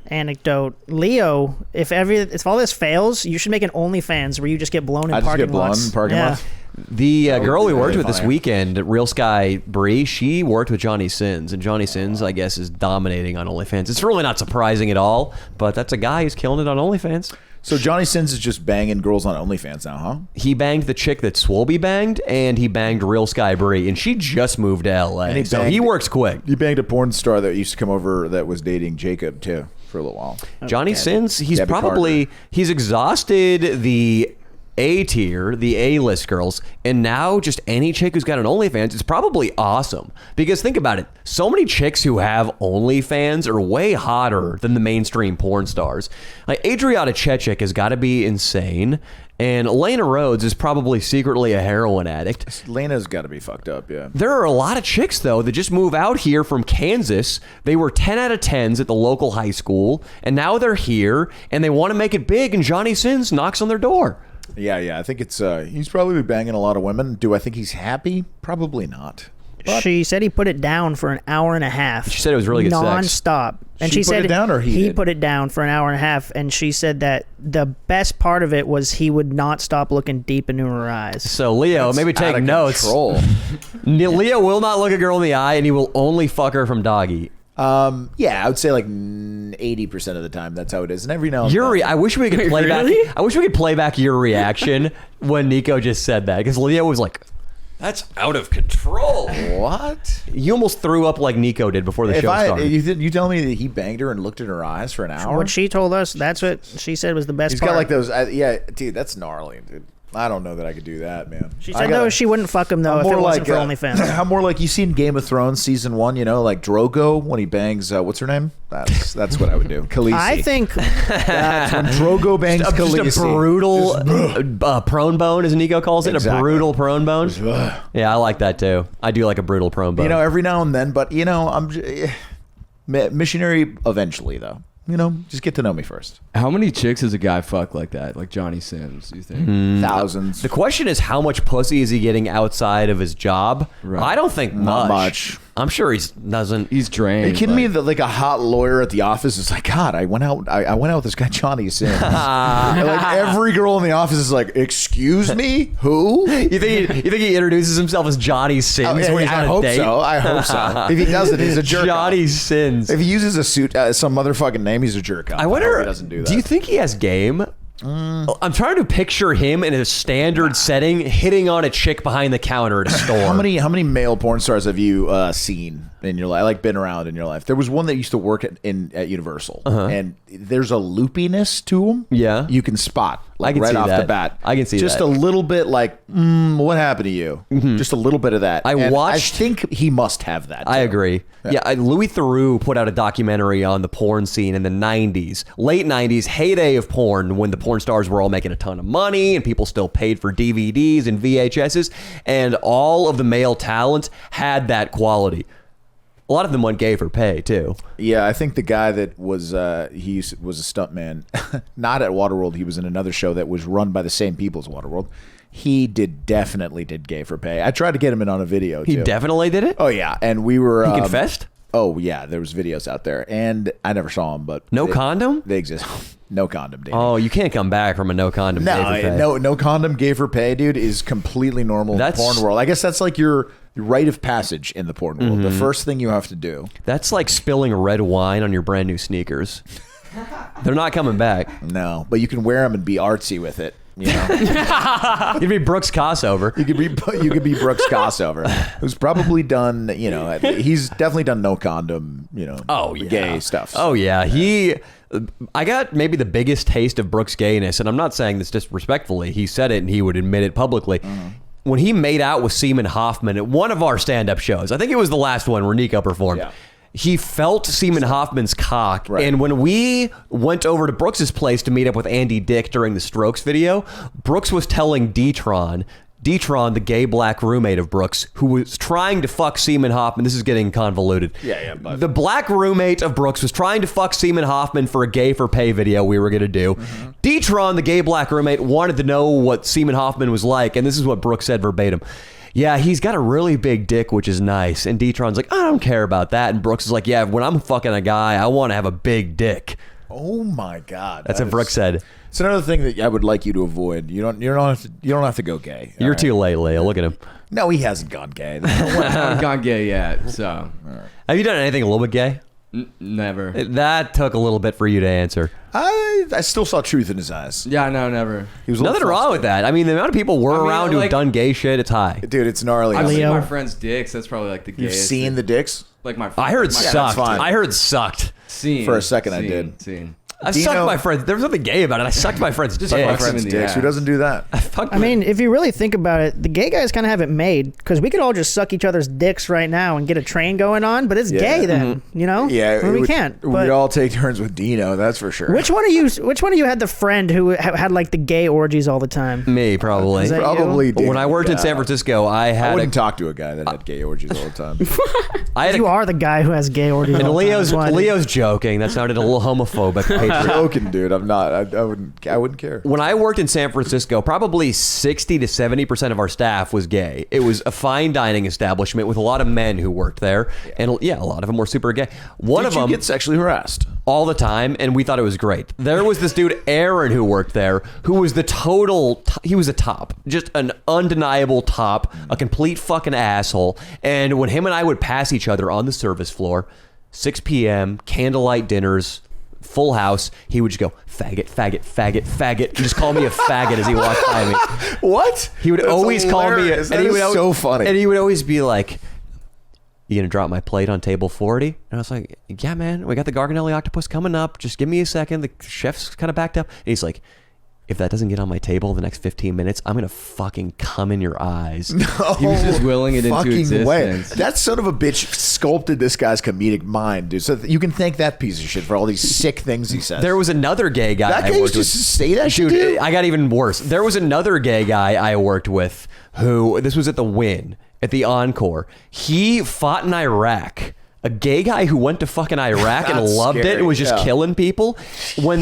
anecdote, Leo, if all this fails, you should make an OnlyFans where you just get blown in I just parking get blown lots. in parking Yeah. lots. The girl we be worked really with this funny. weekend, Real Sky Bree, she worked with Johnny Sins, and Johnny Sins, I guess, is dominating on OnlyFans. It's really not surprising at all, but that's a guy who's killing it on OnlyFans. So Johnny Sins is just banging girls on OnlyFans now, huh? He banged the chick that Swolby banged, and he banged Real Sky Bree, and she just moved to LA. And he So banged- he works quick. You banged a porn star that used to come over that was dating Jacob too for a little while. Johnny Sins, he's Debbie probably he's exhausted the A tier, the A-list girls, and now just any chick who's got an OnlyFans is probably awesome. Because think about it, so many chicks who have OnlyFans are way hotter than the mainstream porn stars. Like Adriana Chechik has got to be insane, and Elena Rhodes is probably secretly a heroin addict. Lena's got to be fucked up, yeah. There are a lot of chicks, though, that just move out here from Kansas. They were 10 out of 10s at the local high school, and now they're here, and they want to make it big, and Johnny Sins knocks on their door. Yeah. I think it's he's probably banging a lot of women. Do I think he's happy? Probably not. But She said he put it down for an hour and a half. She said it was really good sex. non-stop. And She she put said it down or he put did? it down for an hour and a half, and she said that the best part of it was he would not stop looking deep into her eyes. So, Leo, maybe out take of notes. control. Leo will not look a girl in the eye, and he will only fuck her from doggy. Yeah, I would say like 80% of the time that's how it is. And every now and then. I wish we could play Really? back. I wish we could play back your reaction when Nico just said that, because Leo was like, "That's out of control." What? You almost threw up like Nico did before the If show started. you tell me that he banged her and looked in her eyes for an hour? What she told us, that's what she said was the best He's part. got like those. Yeah, dude, that's gnarly, dude. I don't know that I could do that, man. She said though she wouldn't fuck him though if it wasn't for OnlyFans. I'm more like, you seen Game of Thrones season 1, you know, like Drogo when he bangs what's her name? That's what I would do. Khaleesi. I think that's when Drogo bangs Khaleesi. Just a brutal prone bone, as Nico calls it. Exactly. A brutal prone bone. Yeah, I like that too. I do like a brutal prone bone. You know, every now and then, but you know, missionary eventually though. You know, just get to know me first. How many chicks does a guy fuck like that? Like Johnny Sins, you think? Thousands. The question is, how much pussy is he getting outside of his job? Right. I don't think Not much. much. I'm sure he doesn't. He's drained. Are you kidding me? like- That like a hot lawyer at the office is like, God, I went out with this guy Johnny Sins. And, like every girl in the office is like, excuse me, who? You think he introduces himself as Johnny Sins Oh, yeah, when he's I on a hope date? so. I hope so. If he doesn't, he's a jerk. Johnny Sins. If he uses a suit, some motherfucking name, he's a jerk. I wonder. hope he doesn't do that. Do you think he has game? I'm trying to picture him in a standard setting, hitting on a chick behind the counter at a store. How many male porn stars have you seen in your life? Like been around in your life? There was one that used to work at Universal, and there's a loopiness to him. Yeah. you can spot like I can right see off that. the bat. I can see just that. a little bit like, what happened to you? Just a little bit of that. I And watched- I think he must have that. I too. agree. Yeah, Louis Theroux put out a documentary on the porn scene in the 90s, late 90s, heyday of porn, when the porn stars were all making a ton of money and people still paid for DVDs and VHSs, and all of the male talent had that quality. A lot of them went gay for pay too. Yeah, I think the guy that was was a stuntman, not at Waterworld. He was in another show that was run by the same people as Waterworld. He definitely did gay for pay. I tried to get him in on a video. He too. definitely did it. Oh yeah, and we were. He confessed. Oh yeah, there was videos out there, and I never saw them. But No condom? They exist. No condom, Danny. Oh, you can't come back from a no condom. gay for pay. no condom gay for pay, dude, is completely normal in the That's- porn world. I guess that's like your rite of passage in the porn world. The first thing you have to do. That's like spilling red wine on your brand new sneakers. They're not coming back. No, but you can wear them and be artsy with it. You know, You'd be Brooks Cossover. you could be Brooks Cossover, who's probably done. You know, he's definitely done no condom. You know, Oh yeah, gay stuff. Oh yeah, I got maybe the biggest taste of Brooks' gayness, and I'm not saying this disrespectfully. He said it, and he would admit it publicly. When he made out with Seaman Hoffman at one of our stand-up shows, I think it was the last one where Nico performed. Yeah. He felt Seaman Hoffman's cock, Right. and when we went over to Brooks's place to meet up with Andy Dick during the Strokes video, Brooks was telling D-Tron, the gay black roommate of Brooks, who was trying to fuck Seaman Hoffman. This is getting convoluted. Yeah, but- The black roommate of Brooks was trying to fuck Seaman Hoffman for a gay for pay video we were going to do. D-Tron, the gay black roommate, wanted to know what Seaman Hoffman was like, and this is what Brooks said verbatim. Yeah, he's got a really big dick, which is nice. And D-Tron's like, I don't care about that. And Brooks is like, yeah, when I'm fucking a guy, I want to have a big dick. Oh my God, That's what Brooks said. It's another thing that I would like you to avoid. You don't have to go gay. You're all right? too late, Leo. Look at him. No, he hasn't gone gay. I haven't gone gay yet, so Have you done anything a little bit gay? never. That took a little bit for you to answer. I still saw truth in his eyes. Yeah, no, never. He was a little Nothing wrong with that. I mean, the amount of people we're I mean, around who've like- done gay shit, it's high. Dude, it's gnarly. I've seen Leo. my friends' dicks. That's probably like the You've gayest. seen the dicks? like my. I heard my, sucked. fine. I heard sucked. Seen For a second, I seen, did. Seen. I Dino- sucked my friends. There was nothing gay about it. I sucked my friend's dick. my My Fucks him friend's in the dicks. Who ass. doesn't do that? I mean, if you really think about it, the gay guys kind of have it made because we could all just suck each other's dicks right now and get a train going on, but it's Yeah. gay then, you know? Yeah, I mean, it we would- can't. We'd But all take turns with Dino, that's for sure. which one of you had the friend who had like the gay orgies all the time? Me, probably. Is that Probably you? Dino. When I worked in San Francisco, I I had wouldn't talk to a guy that had gay orgies all the time. I had You are the guy who has gay orgies. and all the time. Leo's That's why I did. Leo's joking. That sounded a little homophobic. Patriot. Joking, dude. I'm not. I wouldn't care. When I worked in San Francisco, probably 60 to 70% of our staff was gay. It was a fine dining establishment with a lot of men who worked there, and yeah, a lot of them were super gay. One Did of you them get sexually harassed? all the time, and we thought it was great. There was this dude Aaron who worked there, who was the total. He was a top, just an undeniable top, a complete fucking asshole. And when him and I would pass each other on the service floor, 6 p.m. candlelight dinners. Full house, he would just go faggot, faggot, faggot, faggot, and just call me a faggot as he walked by me. What? He would That's always call me, hilarious. and That he is would always, so funny. and he would always be like, "You gonna drop my plate on table 40?" And I was like, "Yeah, man, we got the Garganelli octopus coming up. Just give me a second. The chef's kind of backed up." And he's like, "If that doesn't get on my table the next 15 minutes, I'm gonna fucking come in your eyes." He was just willing it into Fucking existence. way. That son of a bitch sculpted this guy's comedic mind, dude. So you can thank that piece of shit for all these sick things he says. There was another gay guy that I guy worked used to with. say that shit. Dude, Dude, I got even worse. There was another gay guy I worked with who, this was at the Wynn, at the Encore. He fought in Iraq a gay guy who went to fucking Iraq and That's loved it scary, and was just yeah. killing people. When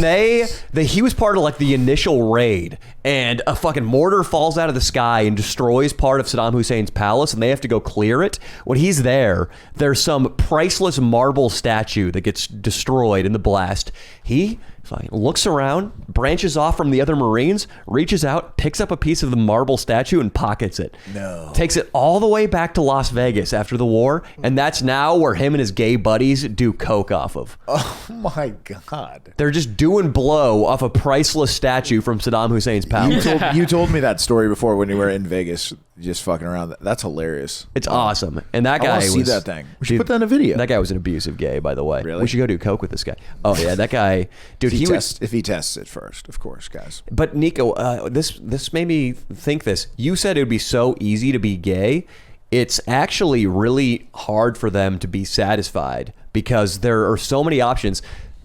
he was part of like the initial raid, and a fucking mortar falls out of the sky and destroys part of Saddam Hussein's palace, and they have to go clear it. When he's there's some priceless marble statue that gets destroyed in the blast. He fucking looks around, branches off from the other Marines, reaches out, picks up a piece of the marble statue and pockets it. No. Takes it all the way back to Las Vegas after the war, and that's now where him and his gay buddies do coke off of. Oh my God. They're just doing blow off a priceless statue from Saddam Hussein's palace. You told me that story before when you were in Vegas, just fucking around. That's hilarious. It's awesome. And that I guy want to see was, that thing. We should dude, put that in a video. That guy was an abusive gay, by the way. Really? We should go do coke with this guy. Oh yeah, that guy, dude. if he tests it first, of course, guys. But Nico, this made me think this. You said it would be so easy to be gay. It's actually really hard for them to be satisfied because there are so many options.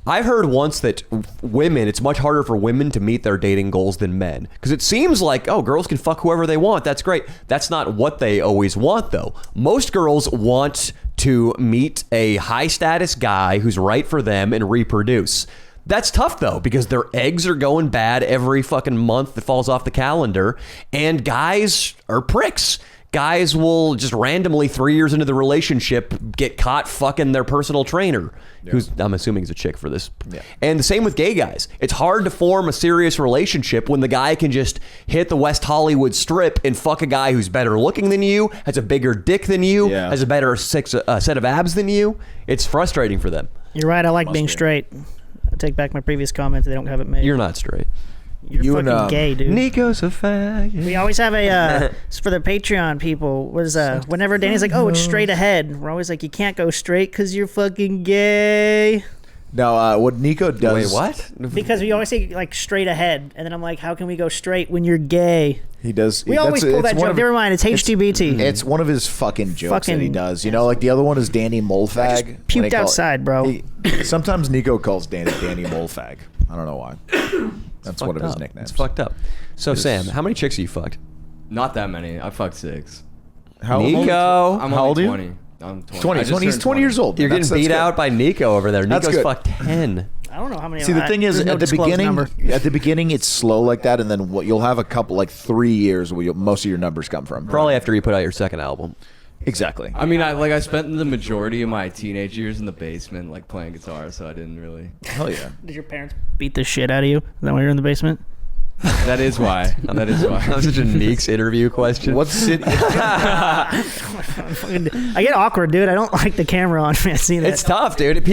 I heard once that it's much harder for women to meet their dating goals than men. Because it seems like, oh, girls can fuck whoever they want. That's great. That's not what they always want, though. Most girls want to meet a high status guy who's right for them and reproduce. That's tough, though, because their eggs are going bad every fucking month that falls off the calendar. And guys are pricks. Guys will just randomly 3 years into the relationship get caught fucking their personal trainer, who's I'm assuming is a chick for this. Yeah. And the same with gay guys. It's hard to form a serious relationship when the guy can just hit the West Hollywood Strip and fuck a guy who's better looking than you, has a bigger dick than you, has a better set of abs than you. It's frustrating for them. You're right. I like being straight. I take back my previous comment. They don't have it made. You're not straight. You're fucking gay, dude. Nico's a fag. We always have a for the Patreon people. Whenever Danny's like, "Oh, it's straight ahead," we're always like, "You can't go straight because you're fucking gay." No, what Nico does. Wait, what? Because we always say like straight ahead, and then I'm like, "How can we go straight when you're gay?" He does. We always pull that joke. Never mind. It's HTBT. It's one of his fucking jokes that he does. You know, like the other one is Danny Molfag. Puked outside, bro. Sometimes Nico calls Danny Molfag. I don't know why. That's one of his nicknames. It's fucked up. So, Sam, how many chicks have you fucked? Not that many. I fucked 6. How Nico. I'm How old are only you? 20. I'm 20. 20. He's 20 years old. You're getting beat out by Nico over there. That's Nico's good. fucked 10. I don't know how many. See, the thing is, there's no at the disclosed beginning, number. it's slow like that, and then you'll have a couple, like 3 years where most of your numbers come from. Probably after you put out your second album. Exactly. I mean, I spent the majority of my teenage years in the basement, like playing guitar, so I didn't really. Hell yeah. Did your parents beat the shit out of you? Is that why you're in the basement? That is why. That is why. That was such a Neeks interview question. What city? I get awkward, dude. I don't like the camera on me. I see that. It's tough, dude.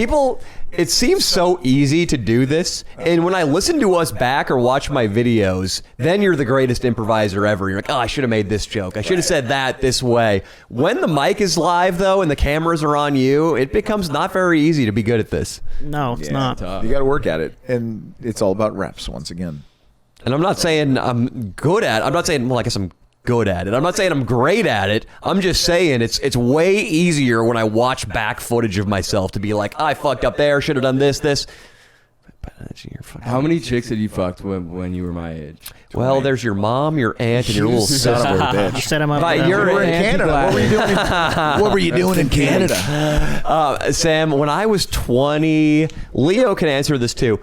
It seems so easy to do this. And when I listen to us back or watch my videos, then you're the greatest improviser ever. You're like, oh, I should have made this joke. I should have said that this way. When the mic is live, though, and the cameras are on you, it becomes not very easy to be good at this. No, it's not. You got to work at it, and it's all about reps. Once again. And I'm not saying I'm good at it. I'm not saying, well, I guess I'm good at it. I'm not saying I'm great at it. I'm just saying it's way easier when I watch back footage of myself to be like, I fucked up there, should have done this. How many chicks had you fucked when you were my age? Well, there's your mom, your aunt, and your little Son of a sister. bitch. You set him up. Right, with you're them. We're in Canada. What were you doing? What were you doing in Canada? Sam, when I was 20, Leo can answer this too.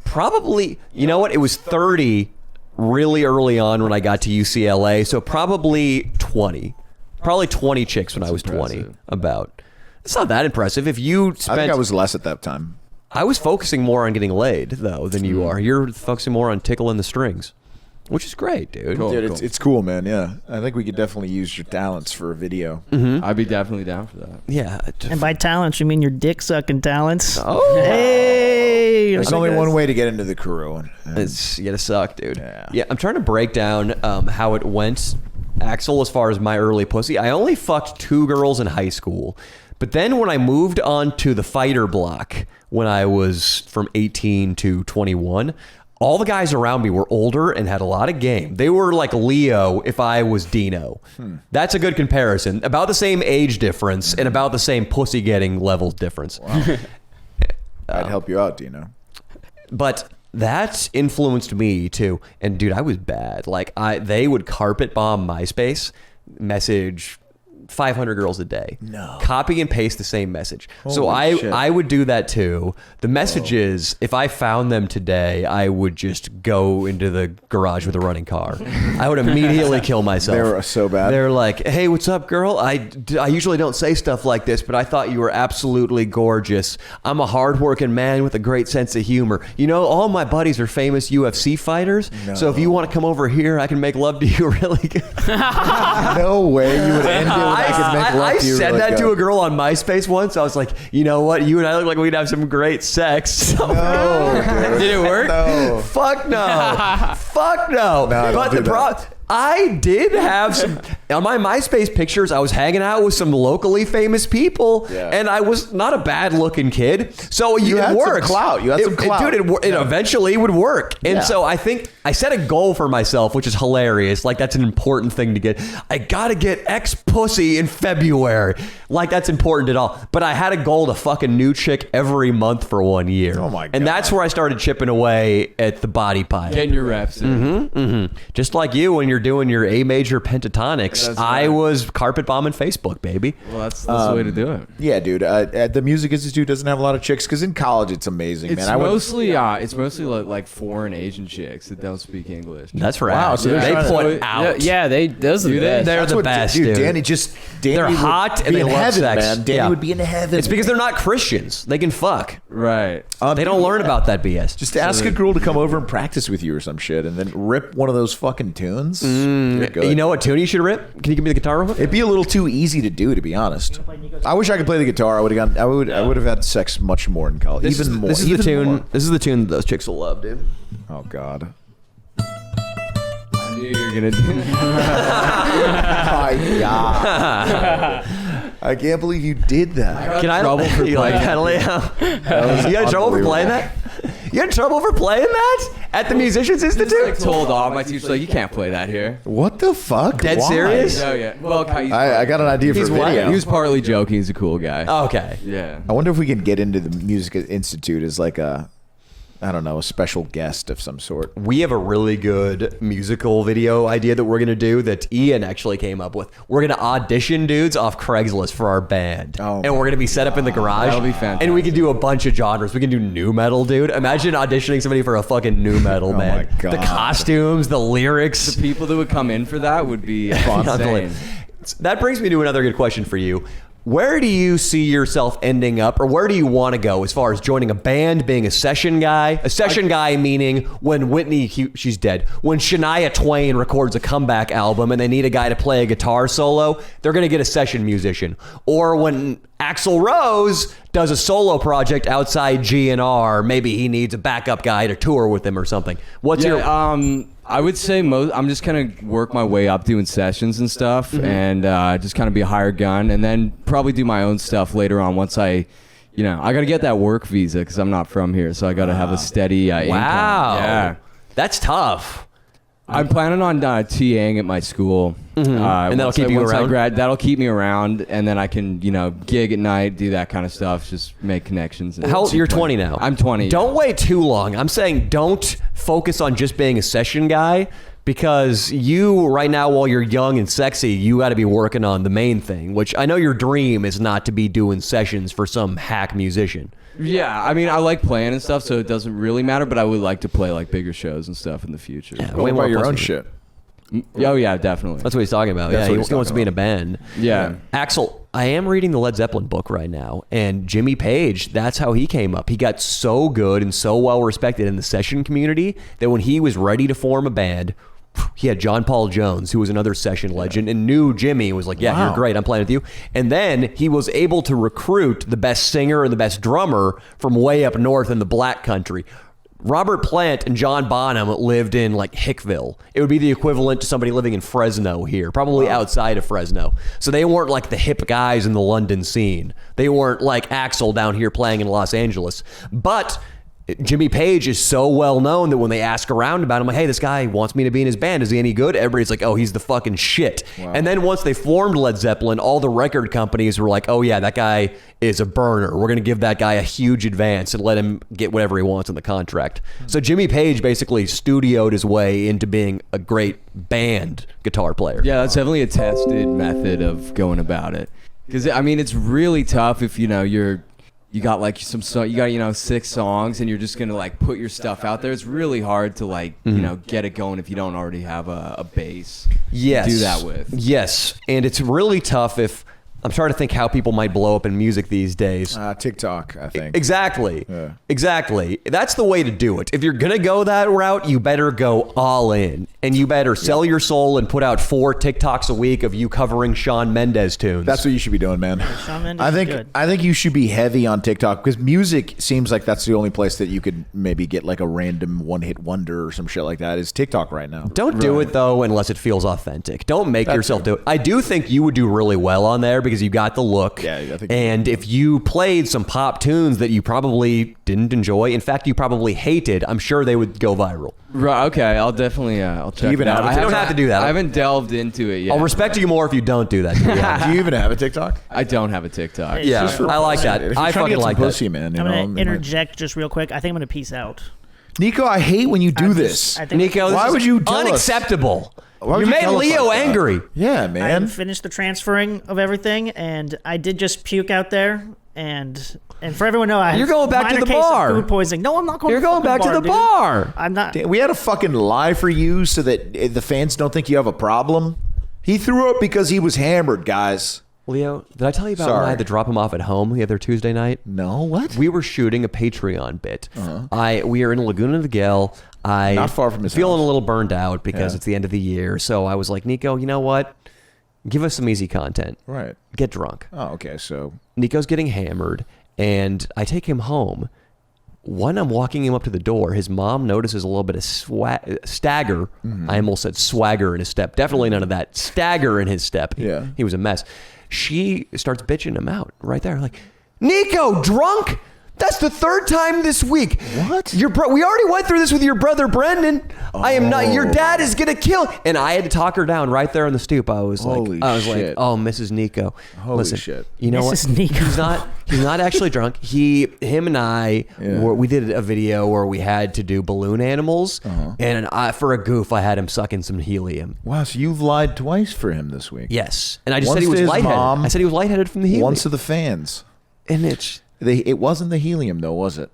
Probably, you know what? It was 30 really early on when I got to UCLA. So probably 20. Probably 20 chicks when I was 20. impressive. About. It's not that impressive. If you spent. I think I was less at that time. I was focusing more on getting laid, though, than you are. You're focusing more on tickling the strings, which is great, dude. Cool. Dude, it's cool, man. Yeah, I think we could definitely use your talents for a video. I'd be definitely down for that. Yeah. And by talents, you mean your dick sucking talents? Oh. Hey. There's only one way to get into the crew. And You gotta suck, dude. Yeah. I'm trying to break down how it went, Axel, as far as my early pussy. I only fucked 2 girls in high school. But then when I moved on to the fighter block, when I was from 18 to 21, all the guys around me were older and had a lot of game. They were like Leo if I was Dino. That's a good comparison. About the same age difference and about the same pussy getting level difference. Wow. I'd help you out, Dino. But that influenced me too. And dude, I was bad. Like they would carpet bomb MySpace, message 500 girls a day. No. Copy and paste the same message. So Holy shit. I would do that too. The messages, if I found them today, I would just go into the garage with a running car. I would immediately kill myself. They were so bad. They're like, hey, what's up, girl? I usually don't say stuff like this, but I thought you were absolutely gorgeous. I'm a hardworking man with a great sense of humor. You know, all my buddies are famous UFC fighters. No. So if you want to come over here, I can make love to you really good. No way you would end it with I could make love I to you said really that to good. a girl on MySpace once. I was like, you know what? You and I look like we'd have some great sex. No, dude. Did it work? No. Fuck no. Fuck no. No, But don't do the problem, I did have some on my MySpace pictures. I was hanging out with some locally famous people, Yeah. and I was not a bad looking kid. So You it had some works. clout. You had some clout. Dude, it eventually would work. And Yeah. so I think I set a goal for myself, which is hilarious. Like, that's an important thing to get. I gotta get X pussy in February. Like, that's important at all. But I had a goal to fuck a new chick every month for 1 year. Oh my God. And that's where I started chipping away at the body pile. Getting your reps in. Just like you when you're doing your A major pentatonics, That's I right. was carpet bombing Facebook, baby. Well, that's the way to do it. Yeah, dude. The Music Institute doesn't have a lot of chicks because in college it's amazing, It's man. mostly like foreign Asian chicks that don't speak English. That's right. Wow, so they're they trying to- point Yeah, out. yeah, those are the Do they? best. They're That's the what- best, dude. dude. Danny They're would hot be and they in love heaven, sex. man. Danny Yeah. would be in heaven. It's because they're not Christians. They can fuck. Right. They don't learn about that BS. Just ask a girl to come over and practice with you or some shit, and then rip one of those fucking tunes. You're good. You know what tune you should rip? Can you give me the guitar real quick? It'd be a little too easy to do, to be honest. I wish I could play the guitar. I would have gone. I would have had sex much more in college. This Even is, more. This is the even tune. more. This is the tune that those chicks will love, dude. Oh God. I knew you were gonna do My God. I can't believe you did that. Can I trouble for you like that, Leo? You had trouble for playing that? You had trouble for playing that at the Musicians Institute? like told off. My teacher's like, you can't play that here. What the fuck? Dead Why? serious? Oh yeah. Well, I got an idea for He's a what? video. he was partly joking. He's a cool guy. Okay. Yeah. I wonder if we can get into the Music Institute as like a, I don't know, a special guest of some sort. We have a really good musical video idea that we're going to do that Ian actually came up with. We're going to audition dudes off Craigslist for our band. Oh and we're going to be set up in the garage. That'll be fantastic. And we can do a bunch of genres. We can do new metal, dude. Imagine auditioning somebody for a fucking new metal, man. my God. The costumes, the lyrics. The people that would come in for that would be insane. That brings me to another good question for you. Where do you see yourself ending up, or where do you want to go as far as joining a band, being a session guy? A session guy meaning when Whitney, she's dead. When Shania Twain records a comeback album and they need a guy to play a guitar solo, they're going to get a session musician. Or when Axl Rose does a solo project outside GNR, maybe he needs a backup guy to tour with him or something. What's your... I would say I'm just gonna work my way up doing sessions and stuff, and just kind of be a hired gun, and then probably do my own stuff later on once I gotta get that work visa because I'm not from here, so I gotta have a steady income. Wow. Yeah. That's tough. I'm planning on TAing at my school, And that'll keep you around? That'll keep me around, and then I can gig at night, do that kind of stuff, just make connections. And How old? You're 20 now. I'm 20. Don't wait too long. I'm saying don't focus on just being a session guy, because you right now, while you're young and sexy, you got to be working on the main thing, which I know your dream is not to be doing sessions for some hack musician. Yeah, I mean, I like playing and stuff, so it doesn't really matter, but I would like to play like bigger shows and stuff in the future. Yeah. What Way more about your own pussy. shit? Oh yeah, definitely. That's what he's talking about. That's Yeah, what he he's wants to be in a talking band. Yeah. Axel, I am reading the Led Zeppelin book right now, and Jimmy Page, that's how he came up. He got so good and so well respected in the session community that when he was ready to form a band, he had John Paul Jones, who was another session legend, and knew Jimmy and was like, yeah, Wow. you're great, I'm playing with you. And then he was able to recruit the best singer and the best drummer from way up north in the black country. Robert Plant and John Bonham lived in like Hickville. It would be the equivalent to somebody living in Fresno here, probably outside of Fresno. So they weren't like the hip guys in the London scene. They weren't like Axl down here playing in Los Angeles. But Jimmy Page is so well known that when they ask around about him, like, hey, this guy wants me to be in his band. Is he any good? Everybody's like, oh, he's the fucking shit. Wow. And then once they formed Led Zeppelin, all the record companies were like, oh yeah, that guy is a burner. We're going to give that guy a huge advance and let him get whatever he wants in the contract. So Jimmy Page basically studioed his way into being a great band guitar player. Yeah, that's definitely a tested method of going about it. Because I mean, it's really tough if you got like you got 6 songs and you're just gonna like put your stuff out there. It's really hard to like get it going if you don't already have a base. Yes. To do that with. Yes, and it's really tough if. I'm trying to think how people might blow up in music these days. TikTok, I think. Exactly. Yeah. Exactly. That's the way to do it. If you're going to go that route, you better go all in. And you better sell your soul and put out 4 TikToks a week of you covering Shawn Mendes tunes. That's what you should be doing, man. Shawn Mendes is good. I think you should be heavy on TikTok because music seems like that's the only place that you could maybe get like a random one-hit wonder or some shit like that is TikTok right now. Don't do it, though, unless it feels authentic. Don't make yourself do it. I do think you would do really well on there because you got the look. Yeah, I think and if you played some pop tunes that you probably didn't enjoy, in fact, you probably hated, I'm sure they would go viral. Right. Okay. I'll definitely. I'll check. even it out. have You don't have to do that. I haven't delved into it yet. I'll respect you more if you don't do that. Do you even have a TikTok? I don't have a TikTok. Hey, Yeah, Just I like that. If you're I trying to fucking get some like pussy, that. man. I'm going to interject just real quick. I think I'm going to peace out. Nico, I hate when you do this. I think Nico, Why this would is you tell us? unacceptable. Why would You you made tell us Leo like that? angry. Yeah, I man. finished the transferring of everything, and I did just puke out there. And for everyone to know, I You're had going back to minor the case of bar. Food poisoning. No, I'm not going. You're to going back to the dude. bar. I'm not. We had to fucking lie for you so that the fans don't think you have a problem. He threw up because he was hammered, guys. Leo, did I tell you about when Sorry. I had to drop him off at home the other Tuesday night? No, what? We were shooting a Patreon bit. We are in Laguna Niguel. Not far from his feeling house. a little burned out because it's the end of the year. So I was like, Nico, you know what? Give us some easy content. Right. Get drunk. Oh, okay. So Nico's getting hammered, and I take him home. When I'm walking him up to the door, his mom notices a little bit of stagger. I almost said swagger in his step. Definitely none of that. Stagger in his step. Yeah. He was a mess. She starts bitching him out right there. Like, Nico, drunk? That's the 3rd time this week. What? We already went through this with your brother Brendan. I am not. Your dad is gonna kill. And I had to talk her down right there on the stoop. I was Holy like, shit. oh, Mrs. Nico. Holy Listen, shit. you know Mrs. what? Nico. He's not actually drunk. Him and I, we did a video where we had to do balloon animals, and for a goof, I had him sucking some helium. wow. So you've lied twice for him this week. Yes, and I just Once said he to was his lightheaded. mom, I said he was lightheaded from the helium. Once to the fans. And it It wasn't the helium though, was it?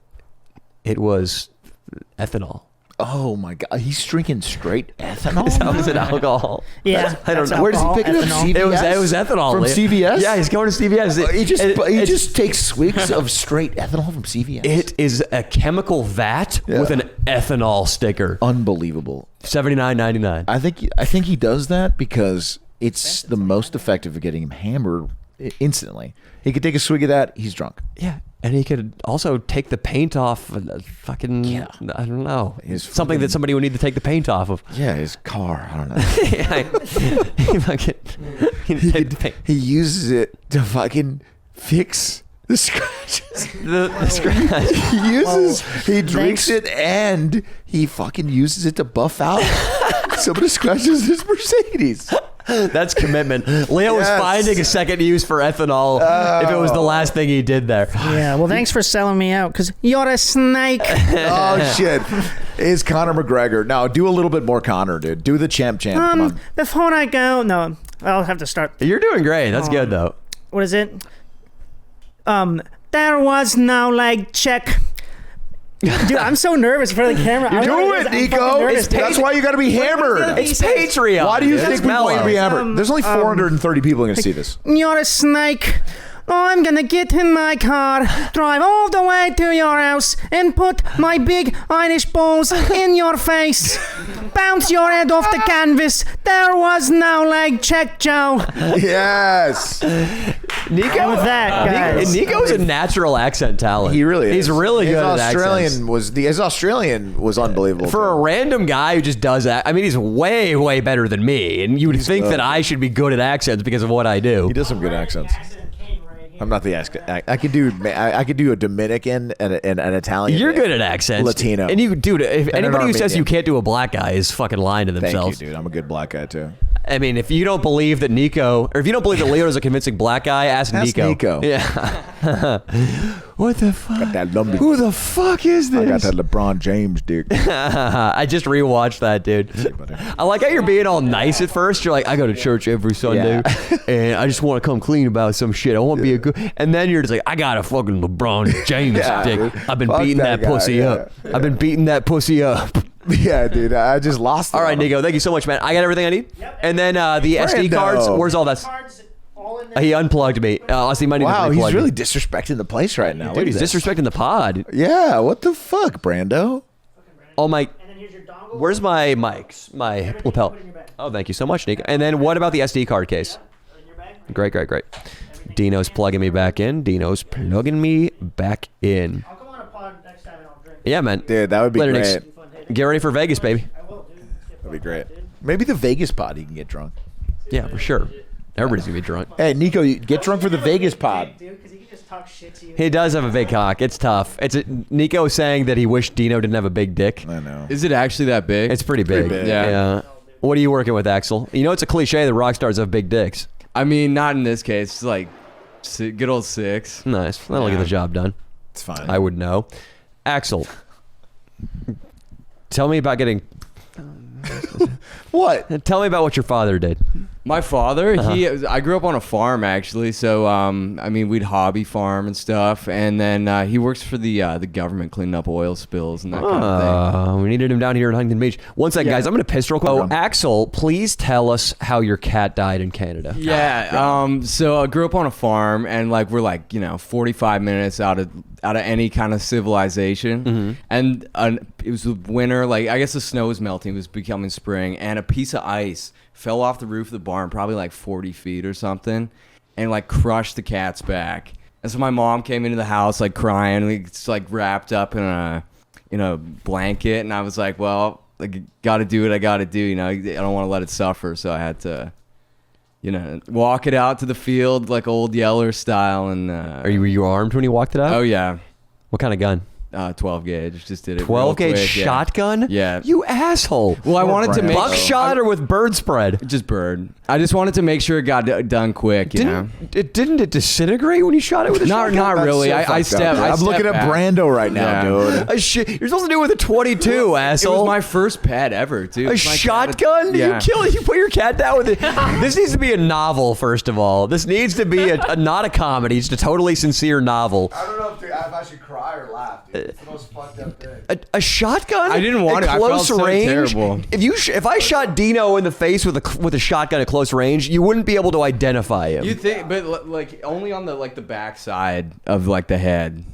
was ethanol. Oh my god, he's drinking straight ethanol. That was it alcohol. Yeah, I don't that's know. Where does he alcohol, pick it up? ethanol. It was ethanol From Leo. CVS? Yeah, he's going to CVS. He just takes swigs of straight ethanol from CVS. It is a chemical vat with an ethanol sticker. Unbelievable. $79.99. I think he does that because it's the most effective at getting him hammered instantly. He could take a swig of that. He's drunk. Yeah, and he could also take the paint off. Fucking, I don't know. Something that somebody would need to take the paint off of. Yeah, his car. I don't know. He uses it to fucking fix the scratches. The scratch. He drinks it and he fucking uses it to buff out some of the scratches in his Mercedes. That's commitment. Leo was Yes. finding a second use for ethanol if it was the last thing he did there. Yeah, well, thanks for selling me out, because you're a snake. Oh, shit. Is Conor McGregor. Now, do a little bit more Conor, dude. Do the champ. Come on. Before I go, no, I'll have to start. You're doing great. That's good, though. What is it? There was no leg check. Dude, I'm so nervous for the camera. Do it, Nico. That's why you got to be hammered. It's Patreon. Why do you dude. think It's we want you to be mellow. hammered? There's only 430 people going to see this. You're a snake. I'm gonna get in my car, drive all the way to your house, and put my big Irish balls in your face. Bounce your head off the canvas. There was no leg check, Joe. Yes. Nico, With that, guys. Nico's a natural accent talent. He really is. He's really good at Australian accents. his Australian was unbelievable. For a random guy who just does that, I mean, he's way, way better than me. And you would think that I should be good at accents because of what I do. He does some good accents. I'm not the I could do a Dominican and an Italian. You're good at accents. Latino. And you, dude, if an anybody who says Armenian. you can't do a black guy is fucking lying to Thank themselves. you, dude. I'm a good black guy too. I mean, if you don't believe that Nico, or if you don't believe that Leo is a convincing black guy, ask Nico. Nico. Yeah. What the fuck? Got that lumpy. Who the fuck is this? I got that LeBron James dick. I just rewatched that, dude. I like how you're being all nice at first. You're like, I go to church every Sunday, and I just want to come clean about some shit. I want to be a good. And then you're just like, I got a fucking LeBron James dick. Dude. I've been Fuck beating that guy, pussy yeah. up. I've been beating that pussy up. Yeah, dude. I just lost it. All right, Nico. Thank you so much, man. I got everything I need. Yep. And then the SD cards. Where's all that? Cards all in there. He unplugged me. Honestly, might need to Wow, replug he's really me. disrespecting the place right now. Dude, Look he's at this. disrespecting the pod. Yeah, what the fuck, Brando? Oh my. And then here's your dongle. Where's my mics? My Everything lapel. you put in your bag. Oh, thank you so much, Nico. And then what about the SD card case? In your bag. Great. Dino's plugging me back in. I'll come on a pod next time and I'll drink. Yeah, man. Dude, that would be Later, great. Nick. Get ready for Vegas, baby. I will, dude. That'd be great. Maybe the Vegas pod, he can get drunk. Yeah, for sure. Everybody's gonna be drunk. Hey, Nico, you get drunk for the Vegas pod. Dude, because he can just talk shit to you. He does have a big cock. It's tough. Nico saying that he wished Dino didn't have a big dick. I know. Is it actually that big? It's pretty big. big. Yeah. What are you working with, Axel? You know it's a cliche that rock stars have big dicks. I mean, not in this case. It's like good old 6. Nice. That'll get the job done. It's fine. I would know. Axel, tell me about getting. What? Tell me about what your father did. My father, I grew up on a farm actually, so I mean we'd hobby farm and stuff, and then he works for the government cleaning up oil spills and that kind of thing. We needed him down here in Huntington Beach. One second, guys. I'm going to piss real quick. Oh, Axel, please tell us how your cat died in Canada. Yeah, so I grew up on a farm, and like we're like 45 minutes out of any kind of civilization, and it was winter. Like I guess the snow was melting, it was becoming spring, and a piece of ice fell off the roof of the barn, probably like 40 feet or something, and like crushed the cat's back. And so my mom came into the house like crying, it's like wrapped up in a blanket, and I was like, well, like gotta do what I gotta do, I don't want to let it suffer, so I had to walk it out to the field like old Yeller style. And Were you armed when you walked it out? oh yeah, What kind of gun? 12 gauge, just did it 12 real gauge quick, yeah. shotgun? Yeah. You asshole. Well, I wanted to Brand. make Buckshot or with bird spread? just bird. I just wanted to make sure it got done quick, Didn't it disintegrate when you shot it with a shotgun? Not really. That's so I fucked up, stepped. dude. I'm looking at back. Brando right now, Yeah. dude. Shit, you're supposed to do it with a 22, It asshole. was my first pet ever, dude. A My cat- shotgun? Yeah. You put your cat down with it. This needs to be a novel, first of all. This needs to be not a comedy. It's a totally sincere novel. I don't know if I should cry or laugh, dude. It's the most fucked up thing. A shotgun? I didn't want at it. I felt close so range? terrible. If I shot Dino in the face with a shotgun at close range, you wouldn't be able to identify him. You think, but like only on the back side of like the head,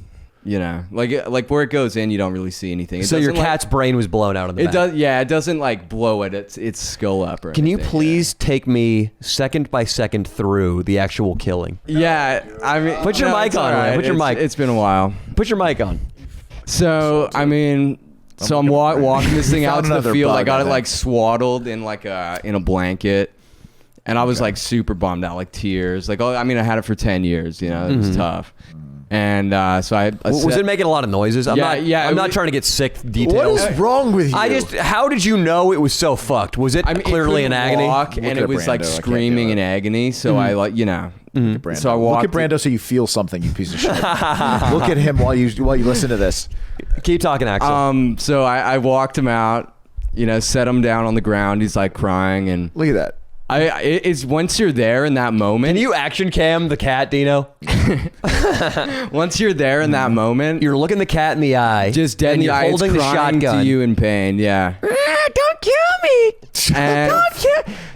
like where it goes in, you don't really see anything. It so your doesn't, cat's brain was blown out in the It back. does, yeah. It doesn't like blow its skull up. Or Can you anything, please take me second by second through the actual killing? Yeah, I mean, Put your mic it's on, all man. Put your mic. It's been a while. Put your mic on. So I mean, I'm walking this thing out Found to the another field. I bug, got I it think. like swaddled in like in a blanket, and I was like super bummed out, like tears. Like I had it for 10 years. It was tough. And so I Was it making a lot of noises? I'm not trying to get sick What details. is wrong with you? How did you know it was so fucked? Was it clearly it in couldn't agony? walk, Look and at it was like Brando, I can't screaming do in it. agony. So I like Brando. So I walked. Look at Brando so you feel something, you piece of shit. Look at him while you listen to this. Keep talking, Axel. So I walked him out. Set him down on the ground. He's like crying, and Look at that. it's once you're there in that moment. Can you action cam the cat, Dino? Once you're there in that moment, You're looking the cat in the eye. just dead in and the you're eye. It's holding the crying shotgun. to you in pain. Yeah. Don't kill me. And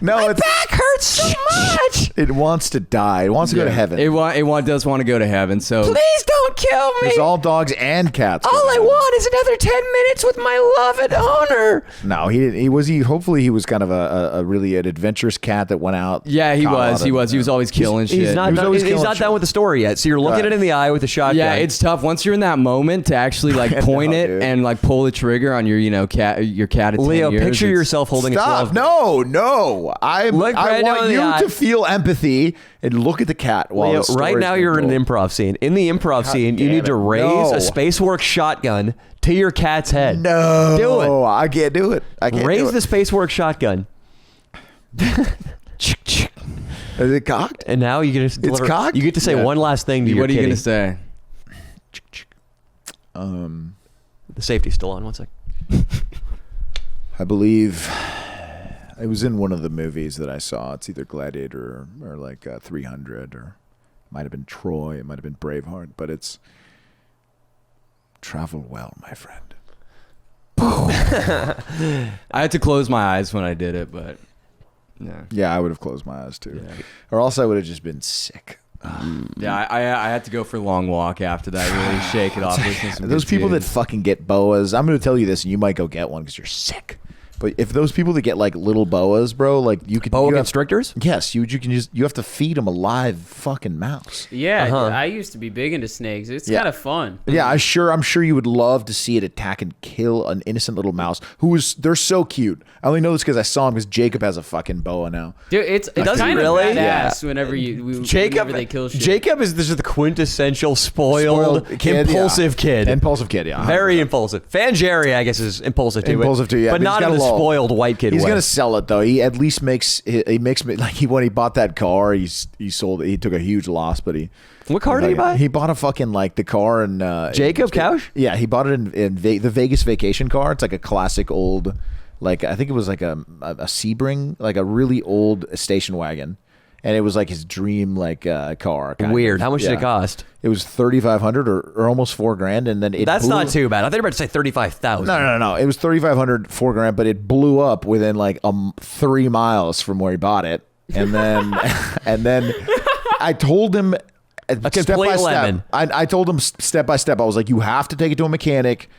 No, it's, Back hurts so much. it wants to die. It wants to go to heaven. It does want to go to heaven. So Please don't kill me. There's all dogs and cats. All I want is another 10 minutes with my loved owner. No, he didn't. Hopefully he was kind of an adventurous cat that went out. Yeah, he was. He was always killing shit. He's not done with the story yet. So you're looking it in the eye with a shotgun. Yeah, it's tough once you're in that moment to actually like point it dude. and like pull the trigger on your cat at 10 Leo, years. picture yourself holding Stop! a 12. No. I Look want Brando in the you eye. to feel empathy and look at the cat while Leo, the story's right now being you're in told. an improv scene. In the improv scene, you damn need to it. raise No. a Spaceworks shotgun to your cat's head. No, Do it. I can't do it. I can't Raise do the it. Spaceworks shotgun. Is it cocked? And now you get to deliver, cocked? You get to say Yeah. one last thing to your What are you kitty. gonna say? The safety's still on. 1 sec. I believe it was in one of the movies that I saw. It's either Gladiator or like 300, or it might have been Troy. It might have been Braveheart, but it's travel well, my friend. I had to close my eyes when I did it, but yeah. Yeah, I would have closed my eyes too, or else I would have just been sick. Yeah, I had to go for a long walk after that. Really shake it off. Listen to some Those good people that tunes. fucking get boas, I'm going to tell you this, and you might go get one because you're sick. But if those people that get like little boas, bro, like you could Boa you have- constrictors? Yes, you have to feed them a live fucking mouse. Yeah, Uh-huh. I used to be big into snakes. It's Yeah. kind of fun. Yeah, I'm sure you would love to see it attack and kill an innocent little mouse they're so cute. I only know this because I saw him because Jacob has a fucking boa now. Dude, it's does kind he of really? badass whenever they kill shit. Jacob is this is the quintessential spoiled kid, impulsive yeah. kid. Impulsive kid, yeah. Very impulsive. Fan Jerry, I guess, is impulsive too. Impulsive too, yeah, But but he's not in got the a lull. spoiled white kid He's way. gonna sell it though. He at least makes like when he bought that car, he sold it. He took a huge loss, but What car did he buy? He bought a fucking like the car and Jacob Couch? Yeah, he bought it in the Vegas vacation car. It's like a classic old, like I think it was like a Sebring, like a really old station wagon, and it was like his dream like car. Kind Weird. of. How much did it Yeah. cost? It was $3,500 or almost $4,000, and then That's blew- not too bad. I thought you were about to say 35,000. No. It was $3,500, $4,000, but it blew up within like 3 miles from where he bought it, and then and then I told him step by complete step. lemon. I told him step by step. I was like, you have to take it to a mechanic.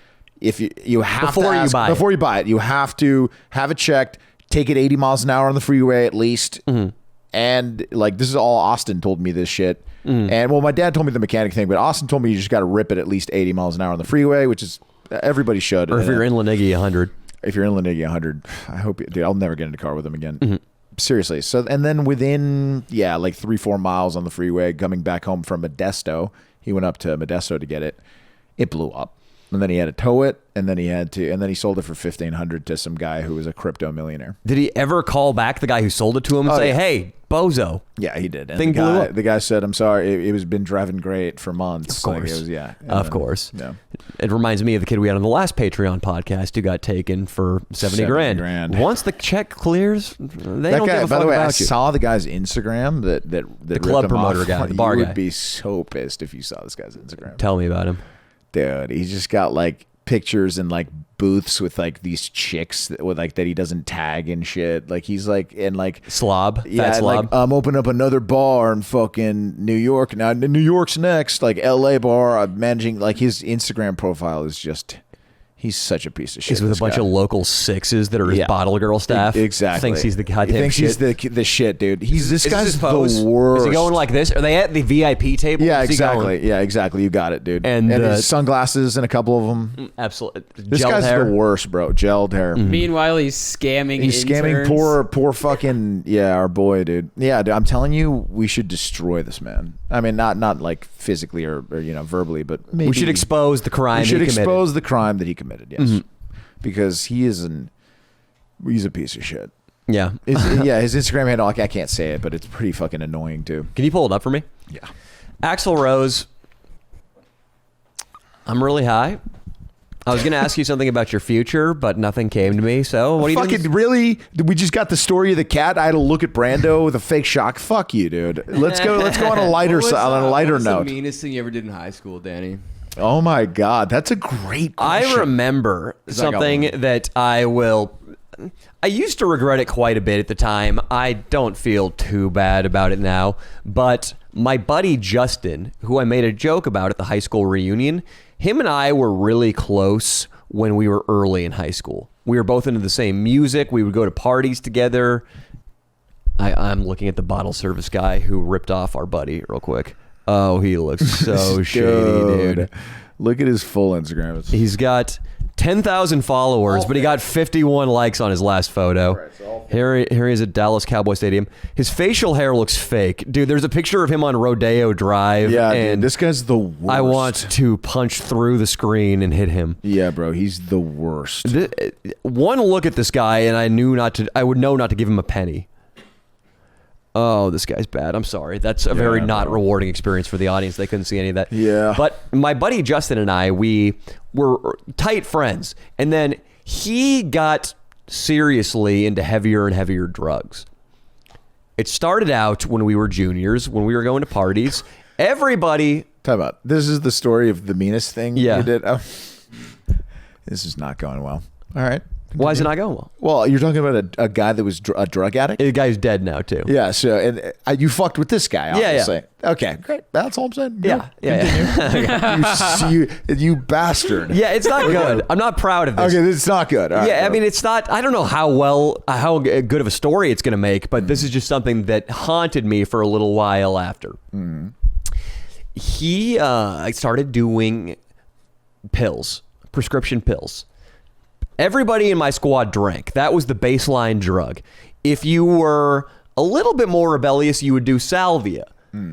If you have Before to you ask, buy it. before you buy it, you have to have it checked. Take it 80 miles an hour on the freeway at least. Mm-hmm. And like this is all Austin told me this shit. And well, my dad told me the mechanic thing, but Austin told me you just got to rip it at least 80 miles an hour on the freeway, which is everybody should. Or if you're in Lenigi, 100. If you're in Lenigi 100, I hope dude, I'll never get in a car with him again. Mm-hmm. Seriously. So and then within like 3-4 miles on the freeway, coming back home from Modesto, he went up to Modesto to get it. It blew up. And then he had to tow it, and then he sold it for $1,500 to some guy who was a crypto millionaire. Did he ever call back the guy who sold it to him and Oh, say, yeah. hey, bozo? Yeah, he did. And Thing the blew guy, up. the guy said, "I'm sorry, it was been driving great for months." Of course. Like, it was, yeah. And Of then- course. Yeah. It reminds me of the kid we had on the last Patreon podcast who got taken for 70 grand. Once the check clears, they That don't guy, give a by fuck the way, I about you. saw the guy's Instagram that The club ripped him promoter off. guy, the bar you guy. would be so pissed if you saw this guy's Instagram. Tell me about him. Dude, he's just got like pictures in like booths with like these chicks that he doesn't tag and shit. Like he's like in like Slob. yeah, Fat and, slob. like I'm opening up another bar in fucking New York now. New York's next, like LA bar. I'm managing like his Instagram profile is just. He's such a piece of shit. He's with a this bunch guy. of local sixes that are his Yeah. bottle girl staff. Exactly. Thinks he's the goddamn He thinks shit. he's the shit, dude. This Is guy's his pose? the worst. Is he going like this? Are they at the VIP table? Yeah, Is he going- exactly. Yeah, exactly. You got it, dude. And, his sunglasses and a couple of them. Absolutely. This Gelled guy's hair. the worst, bro. Gelled hair. Meanwhile, he's scamming. He's scamming interns. poor fucking our boy, dude. Yeah, dude, I'm telling you, we should destroy this man. I mean, not like physically or verbally, but maybe We should expose the crime We should he committed. expose the crime that he committed. Yes, because he's a piece of shit. Yeah. His Instagram handle, like, I can't say it, but it's pretty fucking annoying too. Can you pull it up for me? Yeah. Axl Rose, I'm really high. I was going to ask you something about your future, but nothing came to me. So what do you Fucking really? We just got the story of the cat. I had to look at Brando with a fake shock. Fuck you, dude. Let's go on a lighter What note. the meanest thing you ever did in high school, Danny? Oh my God, that's a great question. I remember I got something one. that I will I used to regret it quite a bit at the time. I don't feel too bad about it now. But my buddy Justin, who I made a joke about at the high school reunion, him and I were really close when we were early in high school. We were both into the same music. We would go to parties together. I'm looking at the bottle service guy who ripped off our buddy real quick. Oh, he looks so shady, dude. Look at his full Instagram. He's got 10,000 followers, but he got 51 likes on his last photo. Here he is at Dallas Cowboy Stadium. His facial hair looks fake. Dude, there's a picture of him on Rodeo Drive. Yeah, and dude, this guy's the worst. I want to punch through the screen and hit him. Yeah, bro, he's the worst. One look at this guy, and I would know not to give him a penny. Oh, this guy's bad. I'm sorry. That's a very not rewarding experience for the audience. They couldn't see any of that. Yeah. But my buddy Justin and I, we were tight friends. And then he got seriously into heavier and heavier drugs. It started out when we were juniors, when we were going to parties. Everybody... Time out. This is the story of the meanest thing you did? Oh. This is not going well. All right. Why is it not going well? Well, you're talking about a guy that was a drug addict? The guy's dead now, too. Yeah, so and you fucked with this guy, obviously. Yeah. Okay, great. That's all I'm saying. Yeah. You bastard. Yeah, it's not good. I'm not proud of this. Okay, it's not good. All right, I bro. mean, it's not, I don't know how good of a story it's going to make, but this is just something that haunted me for a little while after. He started doing pills, prescription pills. Everybody in my squad drank. That was the baseline drug. If you were a little bit more rebellious, you would do salvia.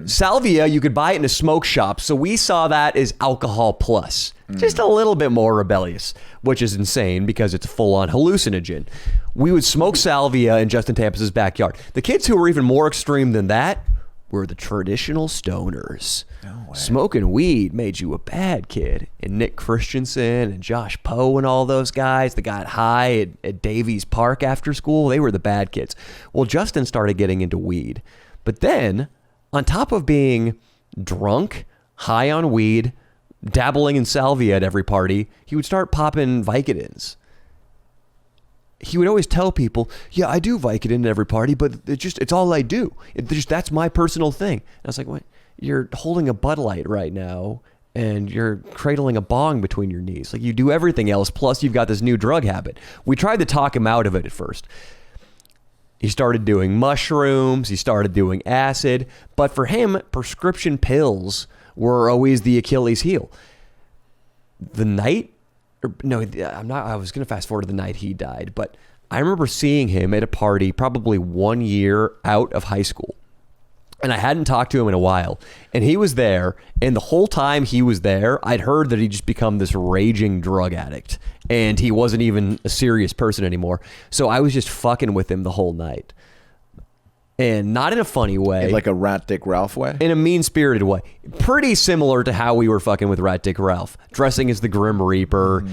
Salvia, you could buy it in a smoke shop. So we saw that as alcohol plus. Just a little bit more rebellious, which is insane because it's a full-on hallucinogen. We would smoke salvia in Justin Tampas's backyard. The kids who were even more extreme than that were the traditional stoners. No way. Smoking weed made you a bad kid. And Nick Christensen and Josh Poe and all those guys that got high at Davies Park after school, they were the bad kids. Well, Justin started getting into weed. But then, on top of being drunk, high on weed, dabbling in salvia at every party, he would start popping Vicodins. He would always tell people, yeah, I do Vicodin at every party, but it's all I do. That's my personal thing. And I was like, wait, you're holding a Bud Light right now and you're cradling a bong between your knees. Like, you do everything else, plus you've got this new drug habit. We tried to talk him out of it at first. He started doing mushrooms, he started doing acid, but for him, prescription pills were always the Achilles heel. I was going to fast forward to the night he died, but I remember seeing him at a party probably 1 year out of high school. And I hadn't talked to him in a while. And he was there. And the whole time he was there, I'd heard that he'd just become this raging drug addict. And he wasn't even a serious person anymore. So I was just fucking with him the whole night. And not in a funny way. In like a Rat Dick Ralph way? In a mean-spirited way. Pretty similar to how we were fucking with Rat Dick Ralph. Dressing as the Grim Reaper.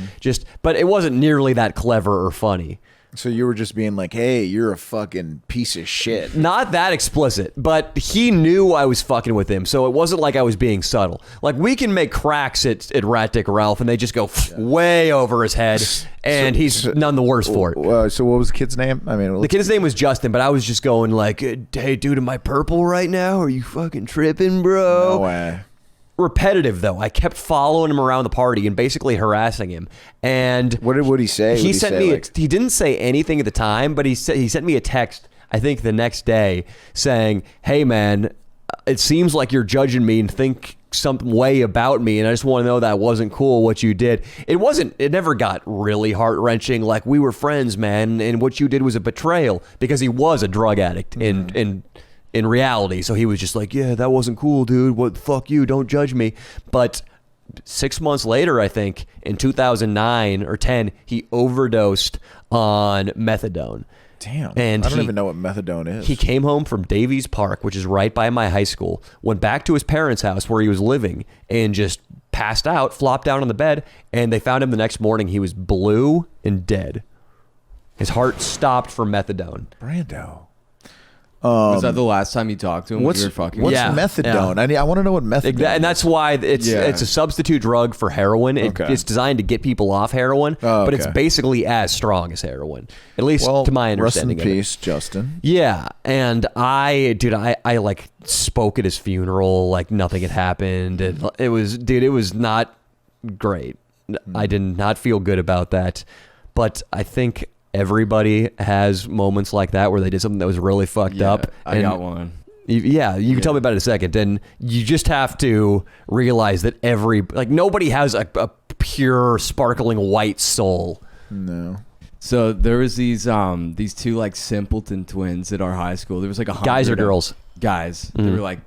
But it wasn't nearly that clever or funny. So you were just being like, hey, you're a fucking piece of shit. Not that explicit, but he knew I was fucking with him, so it wasn't like I was being subtle. Like, we can make cracks at Rat Dick Ralph, and they just go way over his head, and he's none the worse for it. So what was the kid's name? I mean, the kid's name was Justin, but I was just going like, hey, dude, am I purple right now? Are you fucking tripping, bro? No way. Repetitive, though. I kept following him around the party and basically harassing him. And what did he say? He sent me. He didn't say anything at the time, but he sent me a text, I think the next day, saying, "Hey, man, it seems like you're judging me and think some way about me, and I just want to know that wasn't cool what you did." It wasn't. It never got really heart wrenching. Like, we were friends, man, and what you did was a betrayal, because he was a drug addict in reality. So he was just like, yeah, that wasn't cool, dude. What, fuck you, don't judge me. But 6 months later, I think, in 2009 or 10, he overdosed on methadone. Damn. And I don't even know what methadone is. He came home from Davies Park, which is right by my high school, went back to his parents' house where he was living, and just passed out, flopped down on the bed, and they found him the next morning. He was blue and dead. His heart stopped from methadone. Brando. Was that the last time you talked to him? What's You were fucking what's Yeah. methadone? I want to know what methadone. And that's why it's Yeah. a substitute drug for heroin. Okay. It's designed to get people off heroin, Oh, but it's okay. basically as strong as heroin, at least well, to my rest in understanding of it. peace, Justin. Yeah, and I like spoke at his funeral like nothing had happened. And it was not great. I did not feel good about that, but I think everybody has moments like that where they did something that was really fucked up. I and got one. you can tell me about it in a second. And you just have to realize that nobody has a pure, sparkling white soul. No. So there was these two like simpleton twins at our high school. There was like 100 Guys or girls? Guys. They were like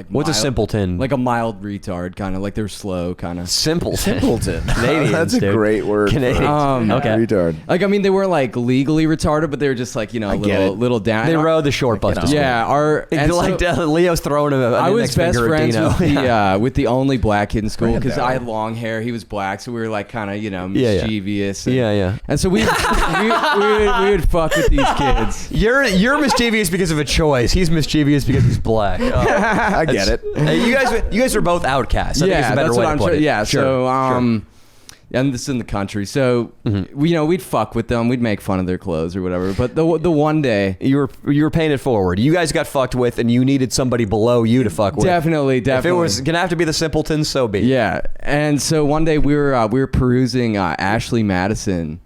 What's a simpleton? Like a mild retard, kind of like they're slow, kind of. Simpleton. Canadians, that's a dude. great word. Canadians. Okay. Retard. Like, I mean, they weren't like legally retarded, but they were just like, you know, get it. little down. They rode the short bus to school. Yeah, Leo's throwing a I was index best finger at friends Dino. with the only black kid in school because Brando. I had long hair. He was black, so we were like kind of Yeah. mischievous. And, Yeah. And so we would fuck with these kids. You're mischievous because of a choice. He's mischievous because he's black. I get it. Hey, you guys are both outcasts. I think it's a better that's way what to I'm put trying. it. Yeah, Sure, so sure. and this is in the country, so we'd fuck with them. We'd make fun of their clothes or whatever. But the one day, You were paying it forward. You guys got fucked with, and you needed somebody below you to fuck with. definitely. If it was gonna have to be the simpleton, so be it. Yeah, and so one day we were perusing Ashley Madison.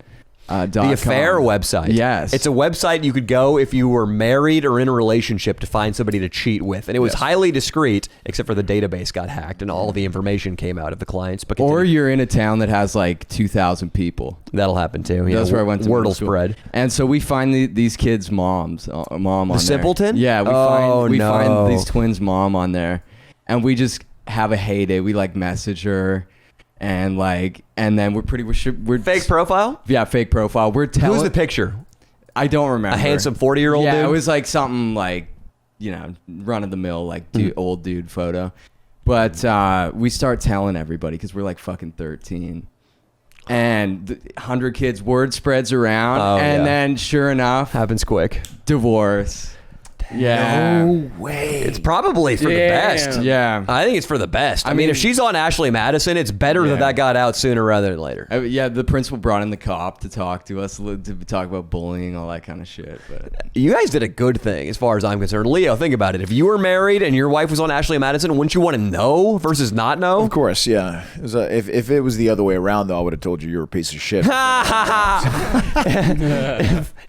The affair website. Yes. It's a website you could go if you were married or in a relationship to find somebody to cheat with. And it was highly discreet, except for the database got hacked and all the information came out of the clients. But Or continue. you're in a town that has like 2,000 people. That'll happen too. That's where I went to Wordle middle school. spread. And so we find these kids' mom on there. simpleton? Yeah, we no. find these twins' mom on there, and we just have a heyday. We like message her, and then we're Fake profile? Yeah, fake profile. We're telling. Who's the picture? I don't remember. A handsome 40-year-old Yeah, dude? it was like something like, run of the mill, like old dude photo. But we start telling everybody because we're like fucking 13. And 100 kids, word spreads around. Oh, and yeah. then sure enough, Happens quick. divorce. Yeah. No way. It's probably for the best. Yeah. I think it's for the best. I mean, mean- if she's on Ashley Madison, it's better Yeah. that got out sooner rather than later. Yeah, the principal brought in the cop to talk to us, to talk about bullying, all that kind of shit. But You guys did a good thing as far as I'm concerned. Leo, think about it. If you were married and your wife was on Ashley Madison, wouldn't you want to know versus not know? Of course, yeah. It was, if it was the other way around, though, I would have told you you were a piece of shit.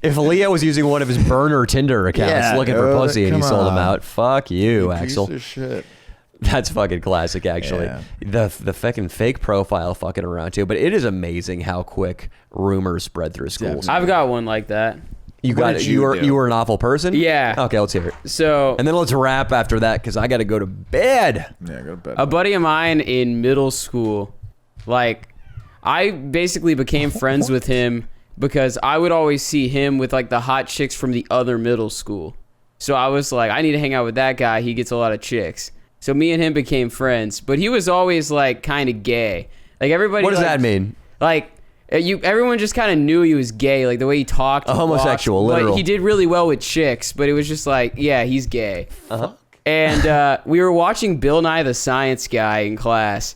if Leo was using one of his burner Tinder accounts Yeah, looking for dude, pussy and he come sold him on. out, fuck you, Axel. Piece of shit. That's fucking classic, actually. Yeah. The fucking fake profile fucking around too. But it is amazing how quick rumors spread through schools. I've got one like that. You What got did it. you do? You were an awful person. Yeah. Okay, let's hear it. So And then let's wrap after that because I got to go to bed. Yeah, go to bed. a buddy of mine in middle school, like, I basically became friends with him because I would always see him with like the hot chicks from the other middle school. So I was like, I need to hang out with that guy. He gets a lot of chicks. So me and him became friends, but he was always like kind of gay. Like everybody. What does like, that mean? Like everyone just kind of knew he was gay, like the way he talked. A homosexual, walked. literal. But he did really well with chicks, but it was just like, yeah, he's gay. And we were watching Bill Nye the Science Guy in class,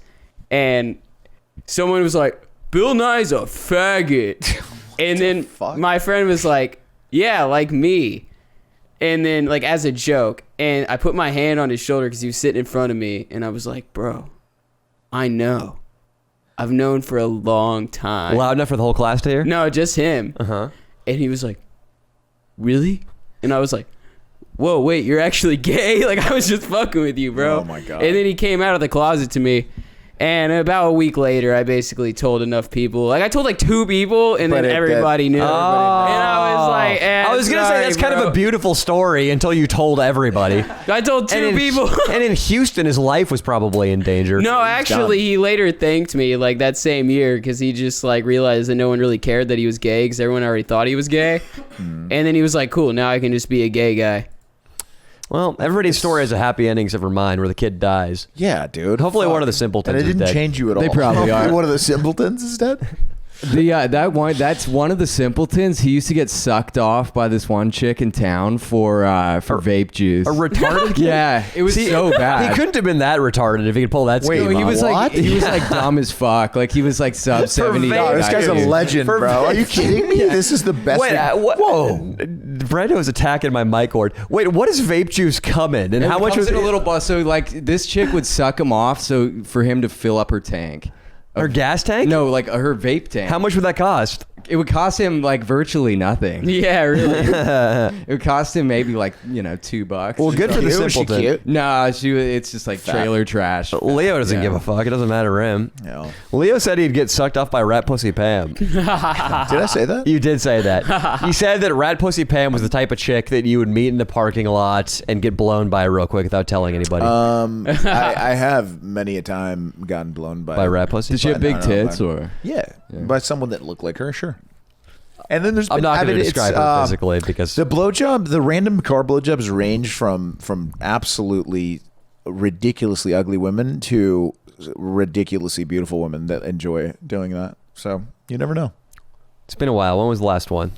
and someone was like, Bill Nye's a faggot. And then my friend was like, yeah, like me. And then, like, as a joke, and I put my hand on his shoulder because he was sitting in front of me, and I was like, bro, I know. I've known for a long time. Loud enough for the whole class to hear? No, just him. Uh-huh. And he was like, really? And I was like, whoa, wait, you're actually gay? Like, I was just fucking with you, bro. Oh, my God. And then he came out of the closet to me. And about a week later, I basically told enough people. Like, I told like 2 people, and But then it- everybody knew. Oh. And I was like, I was going to say, that's kind of a beautiful story until you told everybody. I told 2 and in, people. and in Houston, his life was probably in danger. No, actually, he later thanked me like that same year because he just like realized that no one really cared that he was gay because everyone already thought he was gay. And then he was like, cool, now I can just be a gay guy. Well, everybody's story has a happy ending except for mine, where the kid dies. Yeah, dude. Hopefully Fuck. one of the simpletons And it is didn't dead. change you at all. They probably Hopefully are. one of the simpletons is dead. That's one of the simpletons. He used to get sucked off by this one chick in town for vape juice. A retarded kid? Yeah, it was so bad. He couldn't have been that retarded if he could pull that Wait, scheme No, he off. was What? like he was like dumb as fuck. Like he was like sub 70. vape. This guy's a legend, For bro. Are you kidding me? This is the best. Wait, thing. whoa! Brando's attacking my mic cord. Wait, what does vape juice come in, and how much was in it? a little bus? So like this chick would suck him off, so for him to fill up her tank. Her gas tank? No, like her vape tank. How much would that cost? It would cost him like virtually nothing. Yeah, really. It would cost him maybe like $2. Well, good for the Cute? Was she simpleton. cute? Nah, it's just like trailer trash. Leo doesn't Yeah. give a fuck. It doesn't matter to him. No. Leo said he'd get sucked off by Rat Pussy Pam. Did I say that? You did say that. You said that Rat Pussy Pam was the type of chick that you would meet in the parking lot and get blown by real quick without telling anybody. I have many a time gotten blown by Rat Pussy? Did she have big No, tits by- or? Yeah, by someone that looked like her, sure. And then there's I'm been- not going to it's, describe her physically because the blowjob, the random car blowjobs range from absolutely ridiculously ugly women to ridiculously beautiful women that enjoy doing that. So you never know. it's been a while. When was the last one?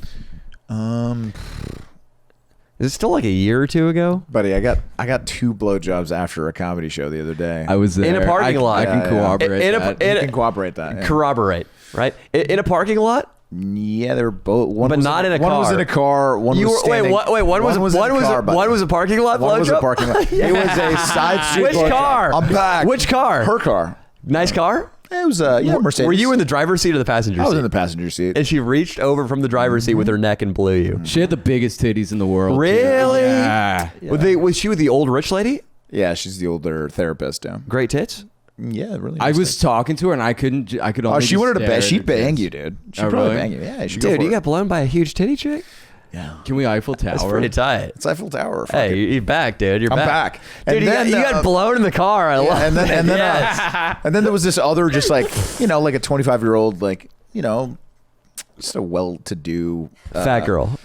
Is it still like a year or two ago? Buddy, I got 2 blowjobs after a comedy show the other day. I was there. In a parking lot. I can Yeah, yeah. corroborate In a- that. in you a- can cooperate that. Yeah. Corroborate, right? In a parking lot? Yeah, they were both. One But was not in a One was car. in a car. One You was were, standing. wait, one was in a car, buddy. one was a parking lot One was a blowjob? parking lot. It was a side street. Which blowjob. car? I'm back. Which car? Her car. Nice car? It was Mercedes. Were you in the driver's seat or the passenger I seat? was in the passenger seat. And she reached over from the driver's seat with her neck and blew you. She had the biggest titties in the world. too. Really? Yeah. Was she with the old rich lady? Yeah, she's the older therapist. Yeah, Great tits? yeah, really. I nice was thing. talk to her and I could only. Oh, she just wanted to stare bang. at She'd her bang tits. you, dude. She'd Oh, probably really? bang you. Yeah, she'd go Dude, for you it. got blown by a huge titty chick? Yeah, Can we Eiffel Tower? That's pretty tight. it's Eiffel Tower. Fuck Hey, it. you're back, dude. You're I'm back. back. Dude, And you, then, got, you got blown in the car. I love and then it. and then Yes. and then there was this other, just like like a 25-year-old, like just a well-to-do Fat girl.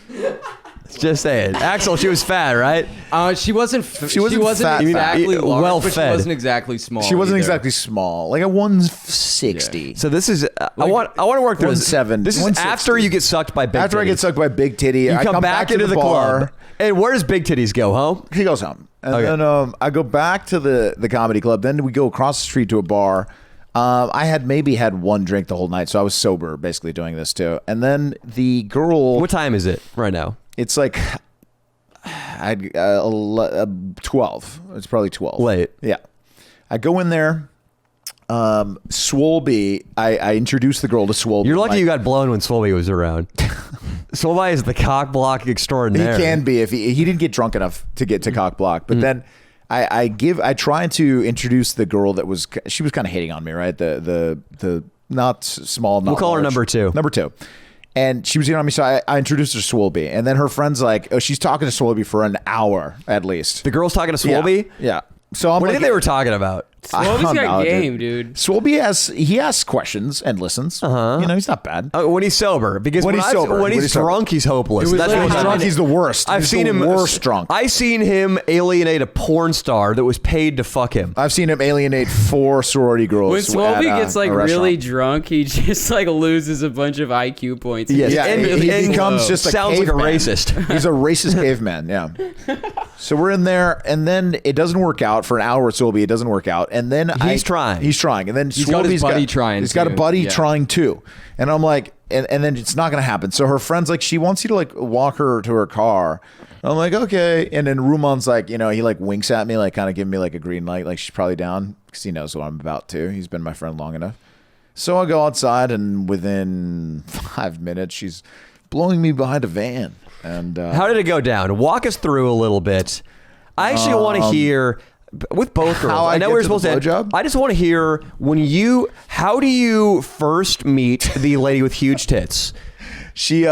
Just saying. Axel, she was fat, right? She wasn't. She wasn't fat, exactly fat. large, Well but she fed. wasn't exactly small. She wasn't either. exactly small, like a 160. So this is I want to work through this. 170, This is 160. after you get sucked by big After I titties. get sucked by Big Titty, You I come back to into the bar. club. And where does big titties go, home? He goes home, and Okay. then I go back to the comedy club. Then we go across the street to a bar. I had maybe had one drink the whole night, so I was sober basically doing this too. And then the girl, What time is it right now? it's like 12. It's probably 12. Late. Yeah. I go in there. Swolby, I introduced the girl to Swolby. You're lucky Like, you got blown when Swolby was around. Swolby is the cock block He extraordinaire. can be if he didn't get drunk enough to get to cock block. But then I tried to introduce the girl that was kind of hating on me, right? The not small. Not We'll call her large. number 2. Number 2. And she was hitting on me, so I introduced her to Swolby. And then her friend's like, oh, she's talking to Swolby for an hour at least. The girl's talking to Swolby? Yeah. So I'm What do you like, think they were talking about? Swolby's don't got know, game, dude. Swolby asks questions and listens. He's not bad. When he's sober, because When he's sober. when he's drunk, he's hopeless. was That's like- what When he's I'm- drunk, he's the worst. I've He's seen the him worst drunk. I've seen him alienate a porn star that was paid to fuck him. I've seen him alienate 4 sorority girls. When Swolby at, gets like a really restaurant. drunk, he just like loses a bunch of IQ points. Yes. Yeah, And- he and becomes just a sounds like a caveman. racist. He's a racist caveman. Yeah. So we're in there, and then it doesn't work out for an hour with Swolby. It doesn't work out, and then He's trying. He's trying, and then He's got his Swolby's buddy trying He's got a too. buddy Yeah. trying too, and I'm like, and then it's not gonna happen. So her friend's like, she wants you to like walk her to her car. And I'm like, okay, and then Rumon's like, he like winks at me, like kind of giving me like a green light, like she's probably down because he knows what I'm about to. He's been my friend long enough. So I go outside, and within 5 minutes, she's blowing me behind a van. And How did it go down? Walk us through a little bit. I actually want to hear with both girls. how I know get we're to the supposed to. blowjob? I just want to hear how do you first meet the lady with huge tits? she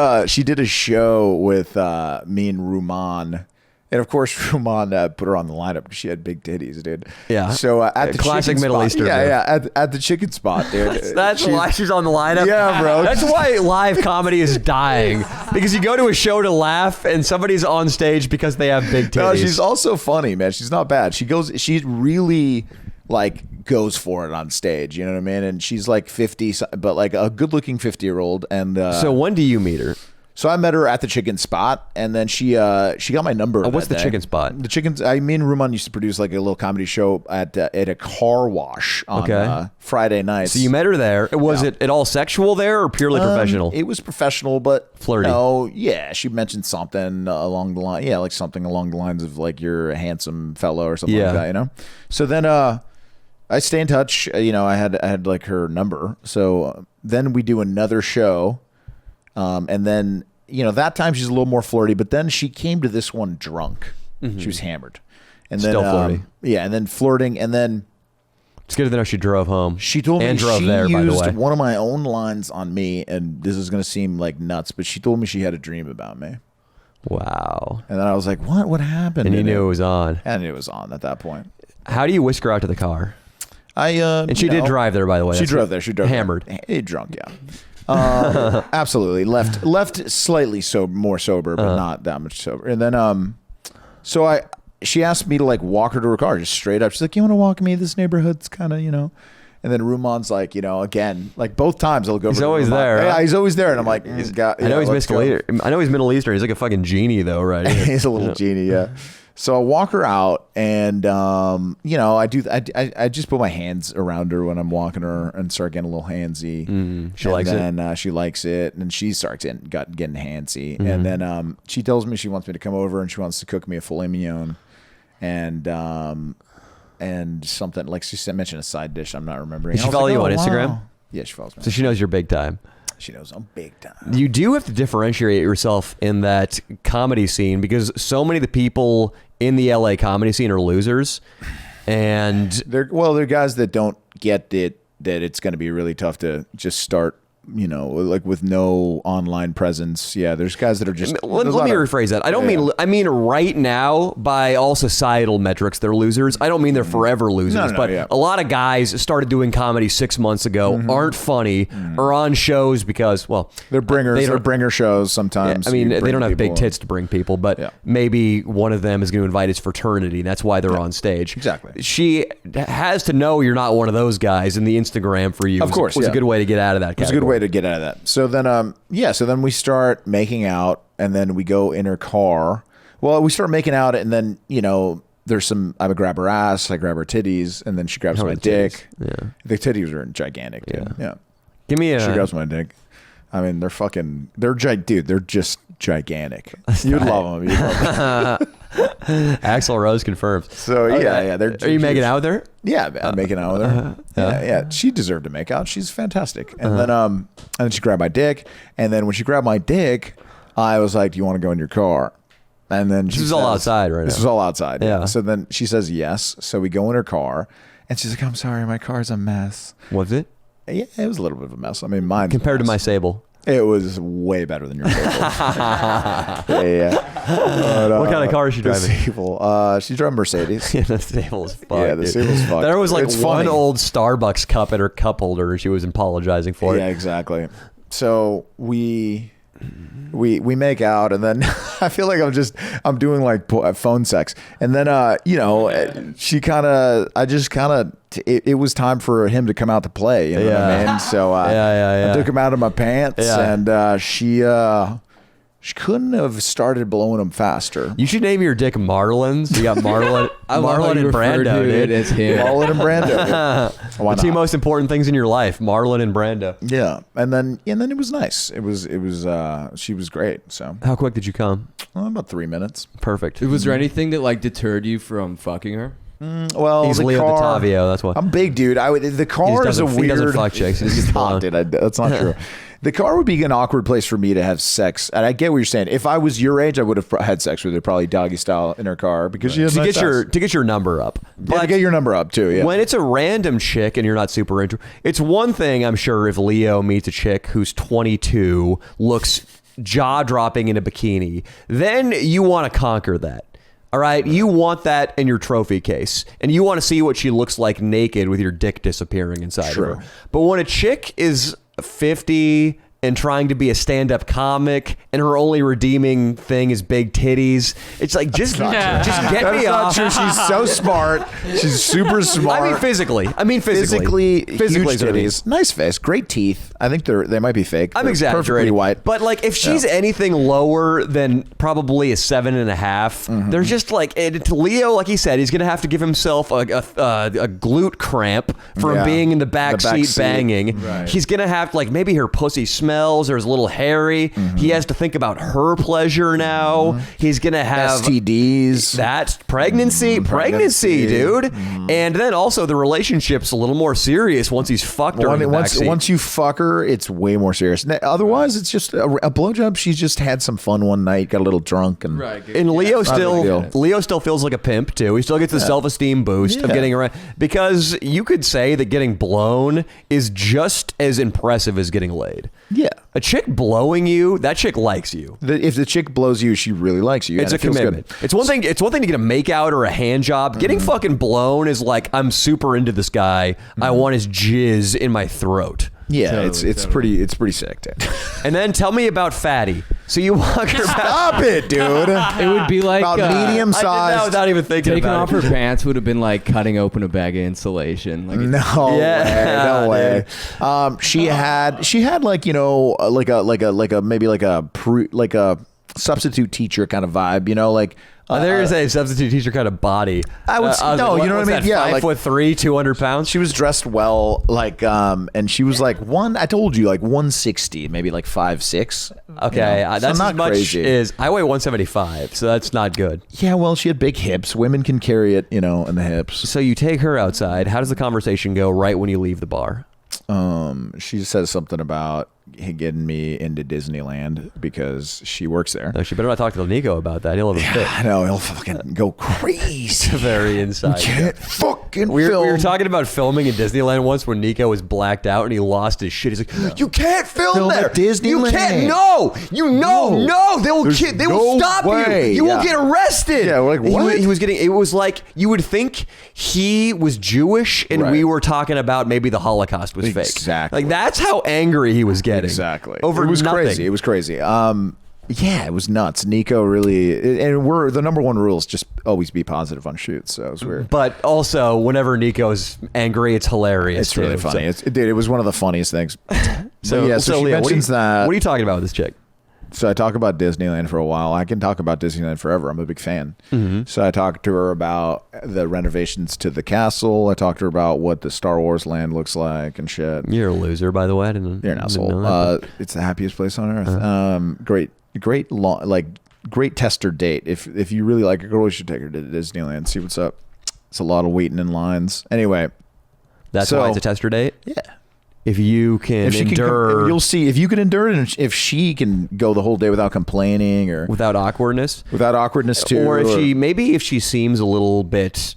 did a show with me and Ruman. And of course, Ruman put her on the lineup because she had big titties, dude. Yeah. So at the Classic chicken Middle spot, Eastern yeah, move. yeah, at the chicken spot, dude. That's why she's on the lineup. Yeah, bro. That's why live comedy is dying, because you go to a show to laugh and somebody's on stage because they have big titties. No, she's also funny, man. She's not bad. She's really like goes for it on stage. You know what I mean? And she's like 50, but like a good-looking 50-year-old. And So when do you meet her? so I met her at the chicken spot, and then she got my number. What's that the day. chicken spot? The chickens. Me and Ruman used to produce like a little comedy show at a car wash on Friday nights. So you met her there. Was it at all sexual there or purely professional? It was professional, but Flirty. No, yeah, she mentioned something along the line. Yeah, like something along the lines of like you're a handsome fellow or something like that. You know. So then I stay in touch. You know, I had like her number. So then we do another show. And then, you know, that time she's a little more flirty, but then she came to this one drunk. She was hammered. And then, Still flirty. Yeah, and then flirting. And then It's good to know she drove home. she told me and drove she there, by the used way. one of my own lines on me. And this is going to seem like nuts, but she told me she had a dream about me. Wow. And then I was like, what? What happened? And you knew it was on. I knew it was on at that point. How do you whisk her out to the car? And she did drive there, by the way. She That's drove there. She drove hammered. There. Drunk, yeah. Absolutely. Left slightly more sober, but not that much sober. And then she asked me to like walk her to her car, just straight up. She's like, "You want to walk me? This neighborhood's kind of, you know." And then Rumon's like, you know, again, like both times I'll go. He's over to always Ruman. there, Yeah, huh? he's always there, and I'm like, he's got. I know he's let's go. Middle Eastern. He's like a fucking genie, though, right? He's a little genie, yeah. So I walk her out, and you know, I just put my hands around her when I'm walking her and start getting a little handsy. She likes it? And then she likes it, and she starts getting handsy. And then she tells me she wants me to come over and she wants to cook me a filet mignon, and something like she mentioned a side dish. I'm not remembering. Does she I was follow like, you "Oh, on Instagram?" wow." Yeah, she follows me. So she knows you're big time. She knows I'm big time. You do have to differentiate yourself in that comedy scene because so many of the people in the LA comedy scene are losers. And They're guys that don't get it, that it's going to be really tough to just start, you know, like with no online presence. Yeah, there's guys that are just. let me rephrase that. I don't mean right now by all societal metrics they're losers. I don't mean they're forever losers, but a lot of guys started doing comedy 6 months ago, aren't funny, or on shows because, well, They're bringers. They're bringer shows sometimes. I mean, You they bring don't have big people tits to bring people, but maybe one of them is going to invite his fraternity. And that's why they're on stage. Exactly. She has to know you're not one of those guys, and the Instagram for you Of course, was a good way to get out of that. It was a good way to get out of that. So then, so then we start making out, and then we go in her car. Well, we start making out, and then, you know, there's some. I would grab her ass, I grab her titties, and then she grabs my dick. Yeah. The titties are gigantic, dude. Yeah. Give me a. She grabs my dick. I mean, dude, they're just gigantic. You'd love them. You'd love them. Axl Rose confirmed. So yeah. Are you making out with her? Yeah, I'm making out with her. Yeah. She deserved to make out. She's fantastic. And then she grabbed my dick. And then when she grabbed my dick, I was like, "Do you want to go in your car?" And then This is all outside, right? This now. was all outside. Yeah. So then she says yes. So we go in her car, and she's like, "I'm sorry, my car's a mess." Was it Yeah, it was a little bit of a mess. I mean, mine compared to my Sable? It was way better than your Sable. yeah. But, What kind of car is she the driving? Sable. She's driving Mercedes. Yeah, the Sable's fucked. Yeah, the dude. Sable's fucked. There was like It's one funny. old Starbucks cup in her cup holder, and she was apologizing for Yeah, it. exactly. So we make out, and then I feel like I'm doing like phone sex, and then you know, it was time for him to come out to play. You know what I mean? So I took him out of my pants, and she couldn't have started blowing him faster. You should name your dick Marlins. You got Marlon, I love how Marlon you and refer Brando, to it dude. as him. Marlon and Brando. Why The two not? most important things in your life, Marlon and Brando. Yeah, and then it was nice. It was she was great. So How quick did you come? about 3 minutes. Perfect. Was there anything that like deterred you from fucking her? Well, He's the Leo car, DiTavio, that's why. I'm big, dude. The car is a weird. He doesn't fuck chicks. He just gets Stop, blown. dude. That's not true. The car would be an awkward place for me to have sex, and I get what you're saying. If I was your age, I would have had sex with her, probably doggy style in her car, because she has to nice get your number up. Yeah, to get your number up too. Yeah. When it's a random chick and you're not super into, it's one thing, I'm sure, if Leo meets a chick who's 22, looks jaw dropping in a bikini, then you want to conquer that. All right, you want that in your trophy case, and you want to see what she looks like naked with your dick disappearing inside of her. But when a chick is 50 and trying to be a stand-up comic, and her only redeeming thing is big titties. It's like, just get me off. True. She's so smart. She's super smart. I mean physically. Physically huge is what I mean. titties. Nice face. Great teeth. I think they might be fake. I'm They're exaggerating. Perfectly white. But like, if she's anything lower than probably a 7.5, they're just like, to Leo, like he said, he's gonna have to give himself a glute cramp from being in the back seat banging. Right. He's gonna have like, maybe her pussy smells or is a little hairy. He has to think about her pleasure now. He's gonna have STDs. That's pregnancy, dude. And then also the relationship's a little more serious once he's fucked her in the backseat. Once you fuck her, it's way more serious. Otherwise, it's just a blowjob. She's just had some fun one night, got a little drunk, and And Leo still feels like a pimp too. He still gets the self-esteem boost of getting around, because you could say that getting blown is just as impressive as getting laid. Yeah. A chick blowing you, that chick likes you. If the chick blows you, she really likes you. It's a commitment. It's one thing to get a make out or a hand job. Getting fucking blown is like, I'm super into this guy. I want his jizz in my throat. Yeah, it's pretty sick, dude. And then tell me about Fatty. So you walk her back. Stop it, dude. It would be like About medium I did that sized. without even thinking taking about off it. her pants would have been like cutting open a bag of insulation. Like No Yeah, way. She had like, you know, like a maybe like a substitute teacher kind of vibe, you know, like. There is a substitute teacher kind of body. I would say, no, you know what I mean? Yeah, 5'3", 200 pounds. She was dressed well, like, and she was like I told you, like 160, maybe like 5'6". Okay, you know? that's so not as much crazy. as I weigh 175, so that's not good. Yeah, well, she had big hips. Women can carry it, you know, in the hips. So you take her outside. How does the conversation go right when you leave the bar? She says something about getting me into Disneyland because she works there. No, she better not talk to Nico about that. He'll have a fit. I know, he'll fucking go crazy. Very inside. Can't fucking We film. were talking about filming in Disneyland once when Nico was blacked out and he lost his shit. He's like, "You can't film there. at Disneyland. You can't. No. No. They will. There's They will no stop way. you. You will get arrested." Yeah, we're like, what? He was getting. It was like you would think he was Jewish and Right. we were talking about maybe the Holocaust was fake. Exactly. Like that's how angry he was getting. Exactly. Over it was nothing. crazy. It was crazy. Yeah, it was nuts. Nico really, and we're the number one rule is just always be positive on shoots. So it was weird. But also, whenever Nico's angry, it's hilarious. It's really too. funny. Dude, it was one of the funniest things. So, yeah, so she Leo, mentions that. What are you talking about with this chick? So I talk about Disneyland for a while. I can talk about Disneyland forever. I'm a big fan. So I talked to her about the renovations to the castle. I talked to her about what the Star Wars land looks like and shit. You're a loser, by the way. I didn't. You're an didn't asshole. know that, It's the happiest place on earth. Great tester date. If you really like a girl, you should take her to Disneyland. See what's up. It's a lot of waiting in lines. Anyway, That's so- why it's a tester date. yeah. If you can If she endure can, you'll see if you can endure it, and if she can go the whole day without complaining or without awkwardness, without awkwardness too, or if she seems a little bit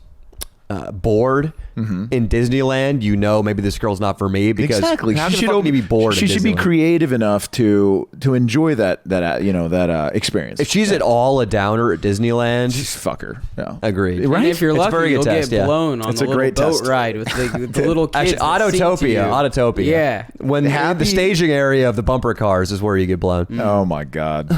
bored in Disneyland, you know, maybe this girl's not for me because exactly how the fuck can you be bored? She at should be Disneyland? creative enough to enjoy that experience. If she's at all a downer at Disneyland, Just fuck her. Yeah. agreed. And if you're It's a lucky, very good you'll test, get yeah. blown on It's the a little great boat test. ride with the little kids. Actually, that sing to you. Autotopia. Yeah. When the staging area of the bumper cars is where you get blown. Oh my god.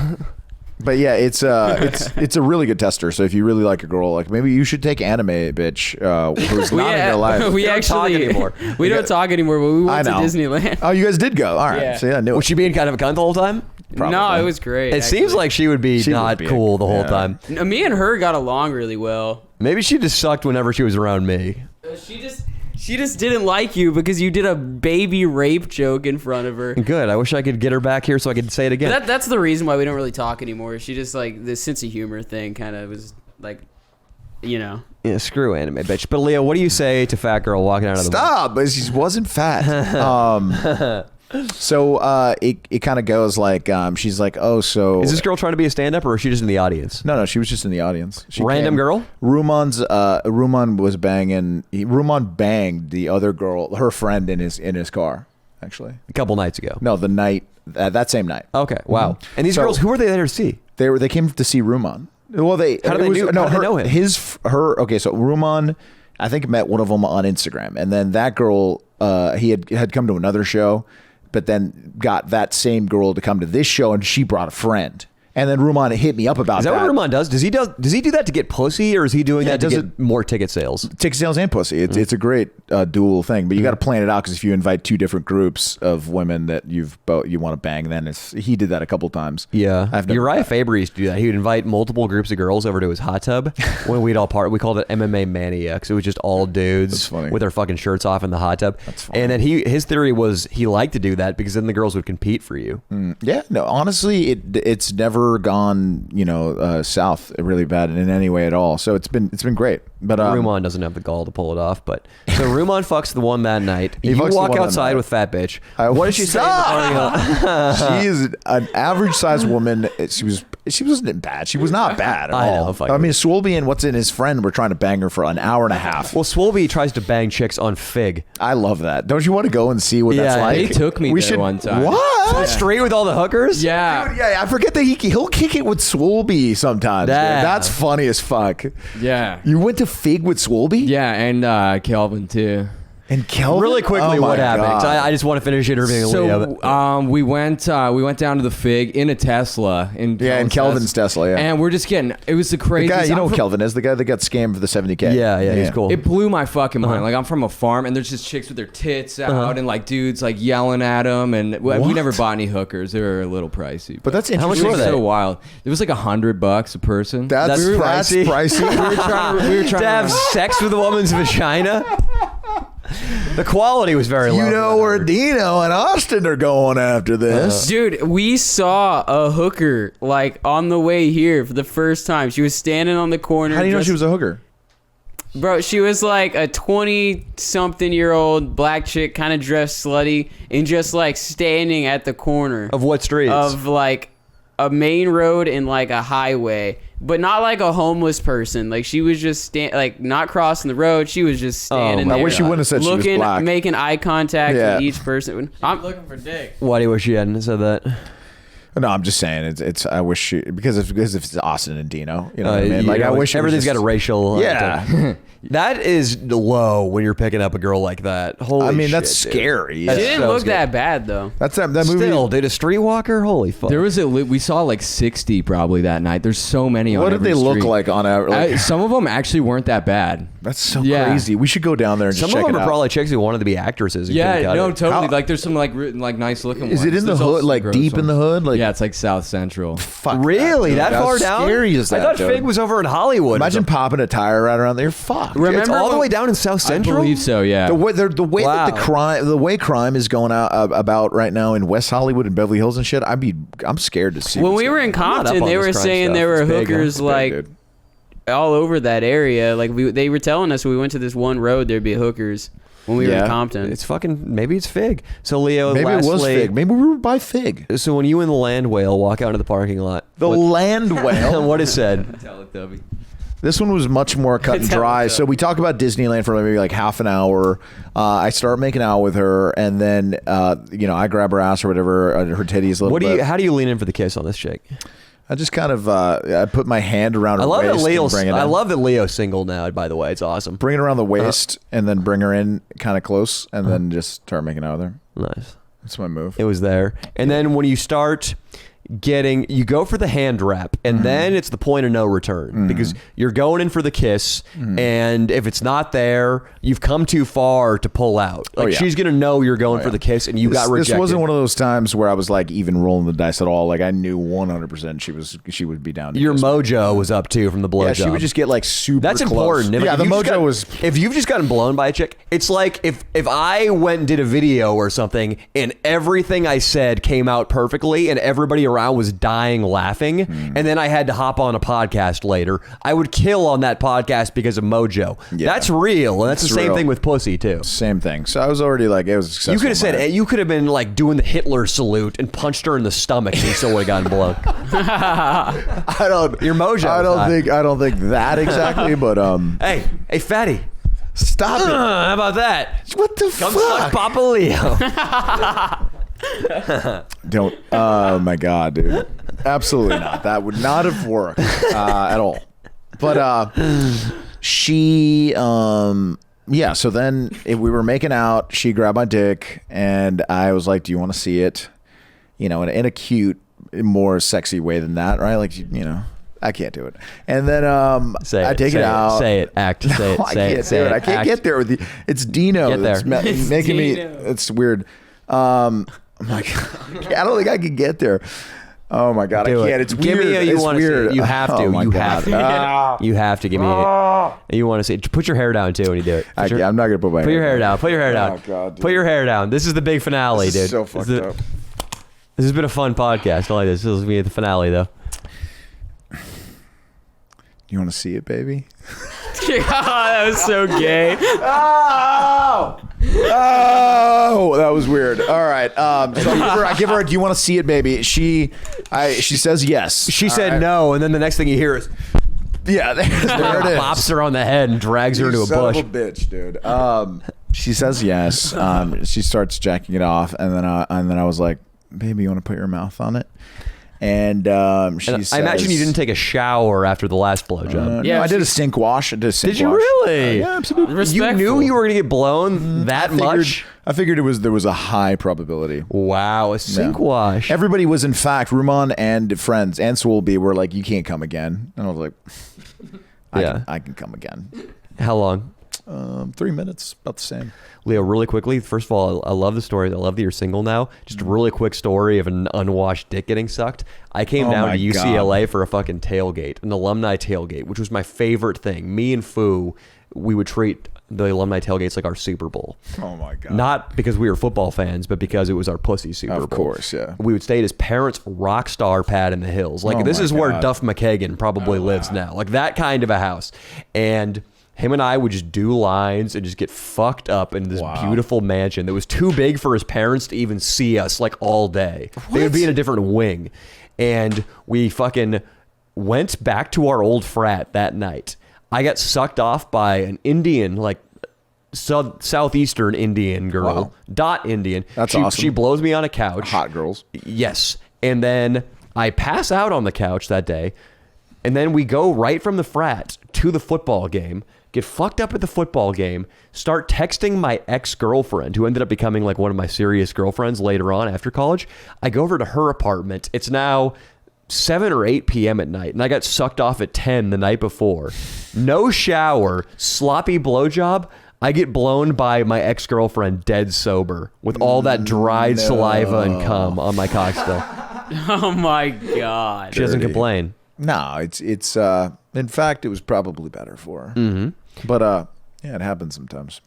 But yeah, it's a really good tester. So if you really like a girl, like maybe you should take anime, bitch, who's not in real life. We don't talk actually anymore. we don't talk anymore, but we went to I know. Disneyland. Oh, you guys did go. All right. Yeah. So yeah, I knew Was it. she being kind of a cunt the whole time? Probably. No, it was great. It seems like she would be She not would be. cool the whole Yeah. time. Me and her got along really well. Maybe she just sucked whenever she was around me. She just didn't like you because you did a baby rape joke in front of her. Good. I wish I could get her back here so I could say it again. That's the reason why we don't really talk anymore. She just like the sense of humor thing kind of was like, you know. Yeah, screw anime, bitch. But Leo, what do you say to fat girl walking out of the Stop! But she wasn't fat. So it kind of goes like she's like, oh, so Is this girl trying to be a stand-up or is she just in the audience? No, she was just in the audience. She Random came. girl? Ruman was banging. Ruman banged the other girl, her friend, in his car. Actually, A couple nights ago. no, the night that same night. Okay. Wow. And these So- girls, who are they there to see? They came to see Ruman. Well, How do they know him? Okay, so Ruman, I think met one of them on Instagram, and then that girl, he had come to another show. but then got that same girl to come to this show, and she brought a friend. And then Ruman hit me up about that. Is that what Ruman does? Does he do that to get pussy, or is he doing that to get more ticket sales? Ticket sales and pussy. It's a great dual thing, but you got to plan it out, because if you invite two different groups of women that you want to bang, then he did that a couple times. Yeah, Uriah Faber used to do that. He would invite multiple groups of girls over to his hot tub when we'd all part. We called it MMA Mania, because it was just all dudes with their fucking shirts off in the hot tub. That's funny. And then his theory was he liked to do that because then the girls would compete for you. Yeah, no, honestly, it's never gone south really bad in any way at all. So it's been great. But Ruman doesn't have the gall to pull it off. But so Ruman fucks the one that night. You walk outside with fat bitch. What did she say? She is an average sized woman. She wasn't bad. She was not bad at all. I mean, Swolby and what's in his friend were trying to bang her for an hour and a half. Well, Swolby tries to bang chicks on Fig. I love that. Don't you want to go and see what that's like? They took me there one time. What? Straight with all the hookers? Yeah. Dude, yeah, I forget that he'll kick it with Swolby sometimes. That's funny as fuck. Yeah. You went to Fig with Swolby? Yeah, and Kelvin too. And Kelvin? Really quickly, what happened? I just want to finish interviewing Leo. So we went down to the Fig in a Tesla. In Kelvin's Tesla, yeah. And we're just getting, it was the craziest. The guy, you know who Kelvin is? The guy that got scammed for the 70K. Yeah, he's cool. It blew my fucking mind. Like, I'm from a farm, and there's just chicks with their tits out, and like dudes like yelling at them, and we never bought any hookers. They were a little pricey. But that's interesting. How much were they? So wild. It was like $100 a person. That's pricey. we were trying to have sex with a woman's vagina. The quality was very low. You know where Dino and Austin are going after this. Dude, we saw a hooker like on the way here for the first time. She was standing on the corner. How do you know she was a hooker? Bro, she was like a 20-something-year-old black chick, kind of dressed slutty, and just like standing at the corner. Of what streets? Of like a main road and like a highway. But not like a homeless person. Like she was just not crossing the road. She was just standing there. I wish you wouldn't have said she was black. Making eye contact with each person. I'm looking for dick. Why do you wish you hadn't said that? No, I'm just saying it's. I wish she, because if it's Austin and Dino, you know what I mean. Like I wish everything's got a racial. Yeah. That is low when you're picking up a girl like that. Holy shit, I mean, that's scary. She didn't look that bad though. That's that movie. Still, dude, a streetwalker. Holy fuck. There was we saw like 60 probably that night. There's so many on What did they look like on average? Some of them actually weren't that bad. That's so crazy. We should go down there and just check it out. Some of them are probably chicks who wanted to be actresses. Yeah, no, totally. Like there's some like nice looking ones. Is it in the hood, like deep in the hood? Like, yeah, it's like South Central. Fuck really? That far down? Scary is that? I thought Fig was over in Hollywood. Imagine popping a tire right around there. Fuck. Remember it's all the way down in South Central? I believe so, yeah. The way that the way crime is going out about right now in West Hollywood and Beverly Hills and shit, I'm scared to see. When we were in Compton, they were saying there were hookers like all over that area. Like they were telling us when we went to this one road, there'd be hookers when we were in Compton. It's maybe it's Fig. So Leo, maybe it was Fig. Maybe we were by Fig. So when you and the land whale walk out into the parking lot, land whale, what is said? Teletubby. This one was much more cut and dry. So we talk about Disneyland for maybe like half an hour. I start making out with her, and then I grab her ass or whatever, her titties a little bit. How do you lean in for the kiss on this chick? I just kind of I put my hand around her waist and bring it in. I love that Leo's single now, by the way. It's awesome. Bring it around the waist and then bring her in kind of close, and then just start making out with her. Nice. That's my move. It was there. And then when you start you go for the hand wrap, and then it's the point of no return, because you're going in for the kiss, and if it's not there, you've come too far to pull out. Like she's gonna know you're going for the kiss, and you got rejected. This wasn't one of those times where I was like even rolling the dice at all. Like I knew 100% she would be down. Your mojo was up too from the blowjob. Yeah, she would just get like super. That's close. important. Yeah, the mojo was. If you've just gotten blown by a chick, it's like if I went and did a video or something, and everything I said came out perfectly, and everybody around was dying laughing, and then I had to hop on a podcast later, I would kill on that podcast because of mojo. Yeah. That's real, and that's the same thing with pussy too. Same thing. So I was already like, it was successful. You could have been like doing the Hitler salute and punched her in the stomach, and you still would have gotten blown. Your mojo. I don't think that exactly, but hey, fatty. Stop it. How about that? What the Come fuck? suck Papa Leo. Don't. Oh my god, dude. Absolutely not. That would not have worked at all. But she yeah, so then we were making out. She grabbed my dick, and I was like, "Do you want to see it?" You know, in a cute, more sexy way than that, right? Like, you know, I can't do it. And then I take it out. Say it. Act. Say it. I can't do it. I can't get there with you. It's Dino. Get there. It's making me. It's weird. I'm like, I don't think I can get there. Oh my god, Do I can't. it. It's Give weird. me a you It's want to weird. see it. You have to. Oh my you God. have to. You have to give me a you want to see it. Put your hair down too when you do it. I'm not gonna put my Put your hair down. Put your hair down. Oh god, dude. Put your hair down. This is the big finale, This dude. is so fucked up. This has been a fun podcast. I like this. This will be the finale, though. You want to see it, baby? That was so gay. Oh, that was weird. All right. So I give her. Do you want to see it, baby? She says yes. She said no, and then the next thing you hear is Yeah, there it is. bops her on the head and drags her into a Son bush. of a bitch, dude. She says yes. She starts jacking it off, and then I was like, "Baby, you want to put your mouth on it?" And she says, I imagine you didn't take a shower after the last blowjob. Yeah, no, I did a sink wash. Did you really? Yeah, absolutely. You Respectful. knew you were going to get blown that much? I figured there was a high probability. Wow, a sink wash. Everybody was, in fact, Ruman and friends and Swolby were like, "You can't come again," and I was like, I can come again." How long? 3 minutes, about the same. Leo, really quickly, first of all, I love the story. I love that you're single now. Just a really quick story of an unwashed dick getting sucked. I came down my to UCLA for a fucking tailgate, an alumni tailgate, which was my favorite thing. Me and Fu, we would treat the alumni tailgates like our Super Bowl. Oh my god! Not because we were football fans, but because it was our pussy Super Bowl. Of course, yeah. We would stay at his parents' rock star pad in the hills. Like, Oh this my is where God. Duff McKagan probably lives now. Like, that kind of a house. And him and I would just do lines and just get fucked up in this beautiful mansion that was too big for his parents to even see us, like, all day. They would be in a different wing. And we fucking went back to our old frat that night. I got sucked off by an Indian, like, southeastern Indian girl. Wow. Dot Indian. That's she, awesome. She blows me on a couch. Hot girls. Yes. And then I pass out on the couch that day. And then we go right from the frat to the football game, get fucked up at the football game, start texting my ex-girlfriend, who ended up becoming like one of my serious girlfriends later on after college. I go over to her apartment. It's now 7 or 8 p.m. at night, and I got sucked off at 10 the night before. No shower, sloppy blowjob. I get blown by my ex-girlfriend dead sober with all that dried saliva and cum on my cock still. Oh my god. She doesn't complain. No, it's in fact, it was probably better for her. Mm-hmm. But yeah, it happens sometimes.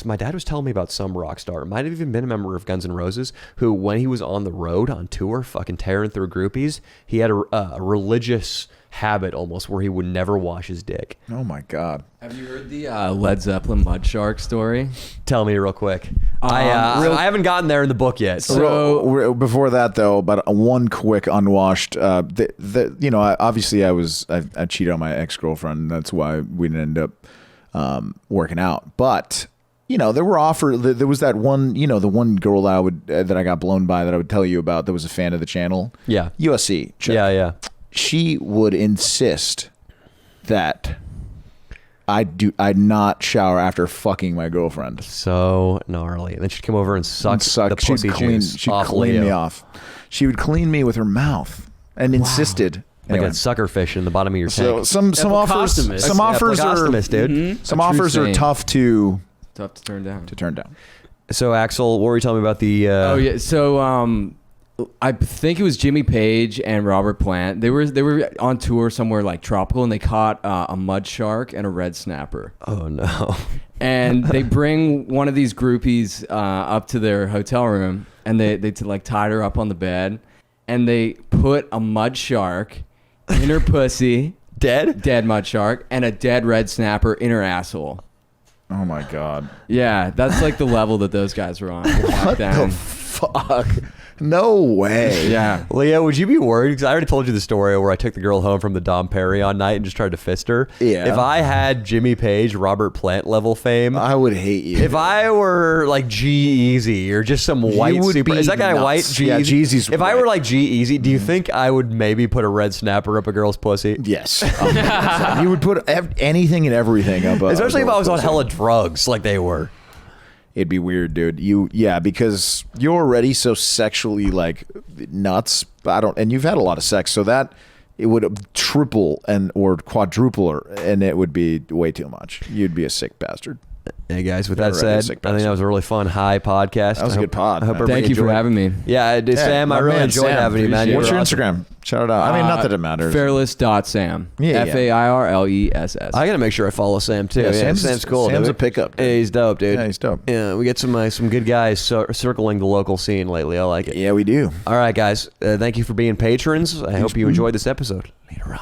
My dad was telling me about some rock star. It might have even been a member of Guns N' Roses who, when he was on the road on tour, fucking tearing through groupies, he had a religious habit almost where he would never wash his dick. Oh my god! Have you heard the Led Zeppelin mud shark story? Tell me real quick. I haven't gotten there in the book yet. So before that, though, but one quick unwashed. You know, obviously, I cheated on my ex-girlfriend. That's why we didn't end up working out. But you know, there was that one. You know, the one girl that I got blown by that I would tell you about. That was a fan of the channel. Yeah. USC. Check. Yeah. She would insist that I'd not shower after fucking my girlfriend. So gnarly. And then she'd come over and suck the pussy juice She'd off clean Leo. me off. She would clean me with her mouth and insisted. Like Anyway. a sucker fish in the bottom of your So tank. some offers, Epicostomist. some offers are, Epicostomist, dude. some A true offers are saint. tough to Tough to turn down. turn down. So Axel, what were you telling me about the? Oh yeah, so I think it was Jimmy Page and Robert Plant. They were on tour somewhere like tropical, and they caught a mud shark and a red snapper. Oh no. And they bring one of these groupies up to their hotel room, and they like tied her up on the bed, and they put a mud shark in her pussy, dead mud shark, and a dead red snapper in her asshole. Oh my god. Yeah, that's like the level that those guys were on back then. fuck? No way. Yeah. Leah, would you be worried? Because I already told you the story where I took the girl home from the Dom Perignon night and just tried to fist her. Yeah. If I had Jimmy Page, Robert Plant level fame, I would hate you. if I were like G-Eazy or just some white would super, be is that guy nuts. white? G-Eazy? Yeah, Jeezy's If I white. were like G-Eazy, do you think I would maybe put a red snapper up a girl's pussy? Yes. 100%. You would put anything and everything up. Especially if I was on pussy. hella drugs like they were. It'd be weird, dude. Because you're already so sexually like nuts. And you've had a lot of sex, so that it would triple or quadruple, and it would be way too much. You'd be a sick bastard. Hey guys, with You're that already a said, sick I think that bastard. was a really fun high podcast. That was a good pod, I hope man. everybody Thank you for enjoyed. having me. Yeah, Sam, my I really man, enjoyed Sam. having you, man. Appreciate You What's were your awesome. Instagram? Shout it out. I mean, not that it matters. Fairless.sam. Yeah, yeah. Fairless. I gotta make sure I follow Sam too. Yeah, Yeah, Sam's cool. Sam's dude. a pickup, dude. Yeah, he's dope, dude. Yeah, he's dope. Yeah, we get some good guys circling the local scene lately. I like it. Yeah, we do. All right, guys. Thank you for being patrons. I hope you enjoyed this episode. Later on.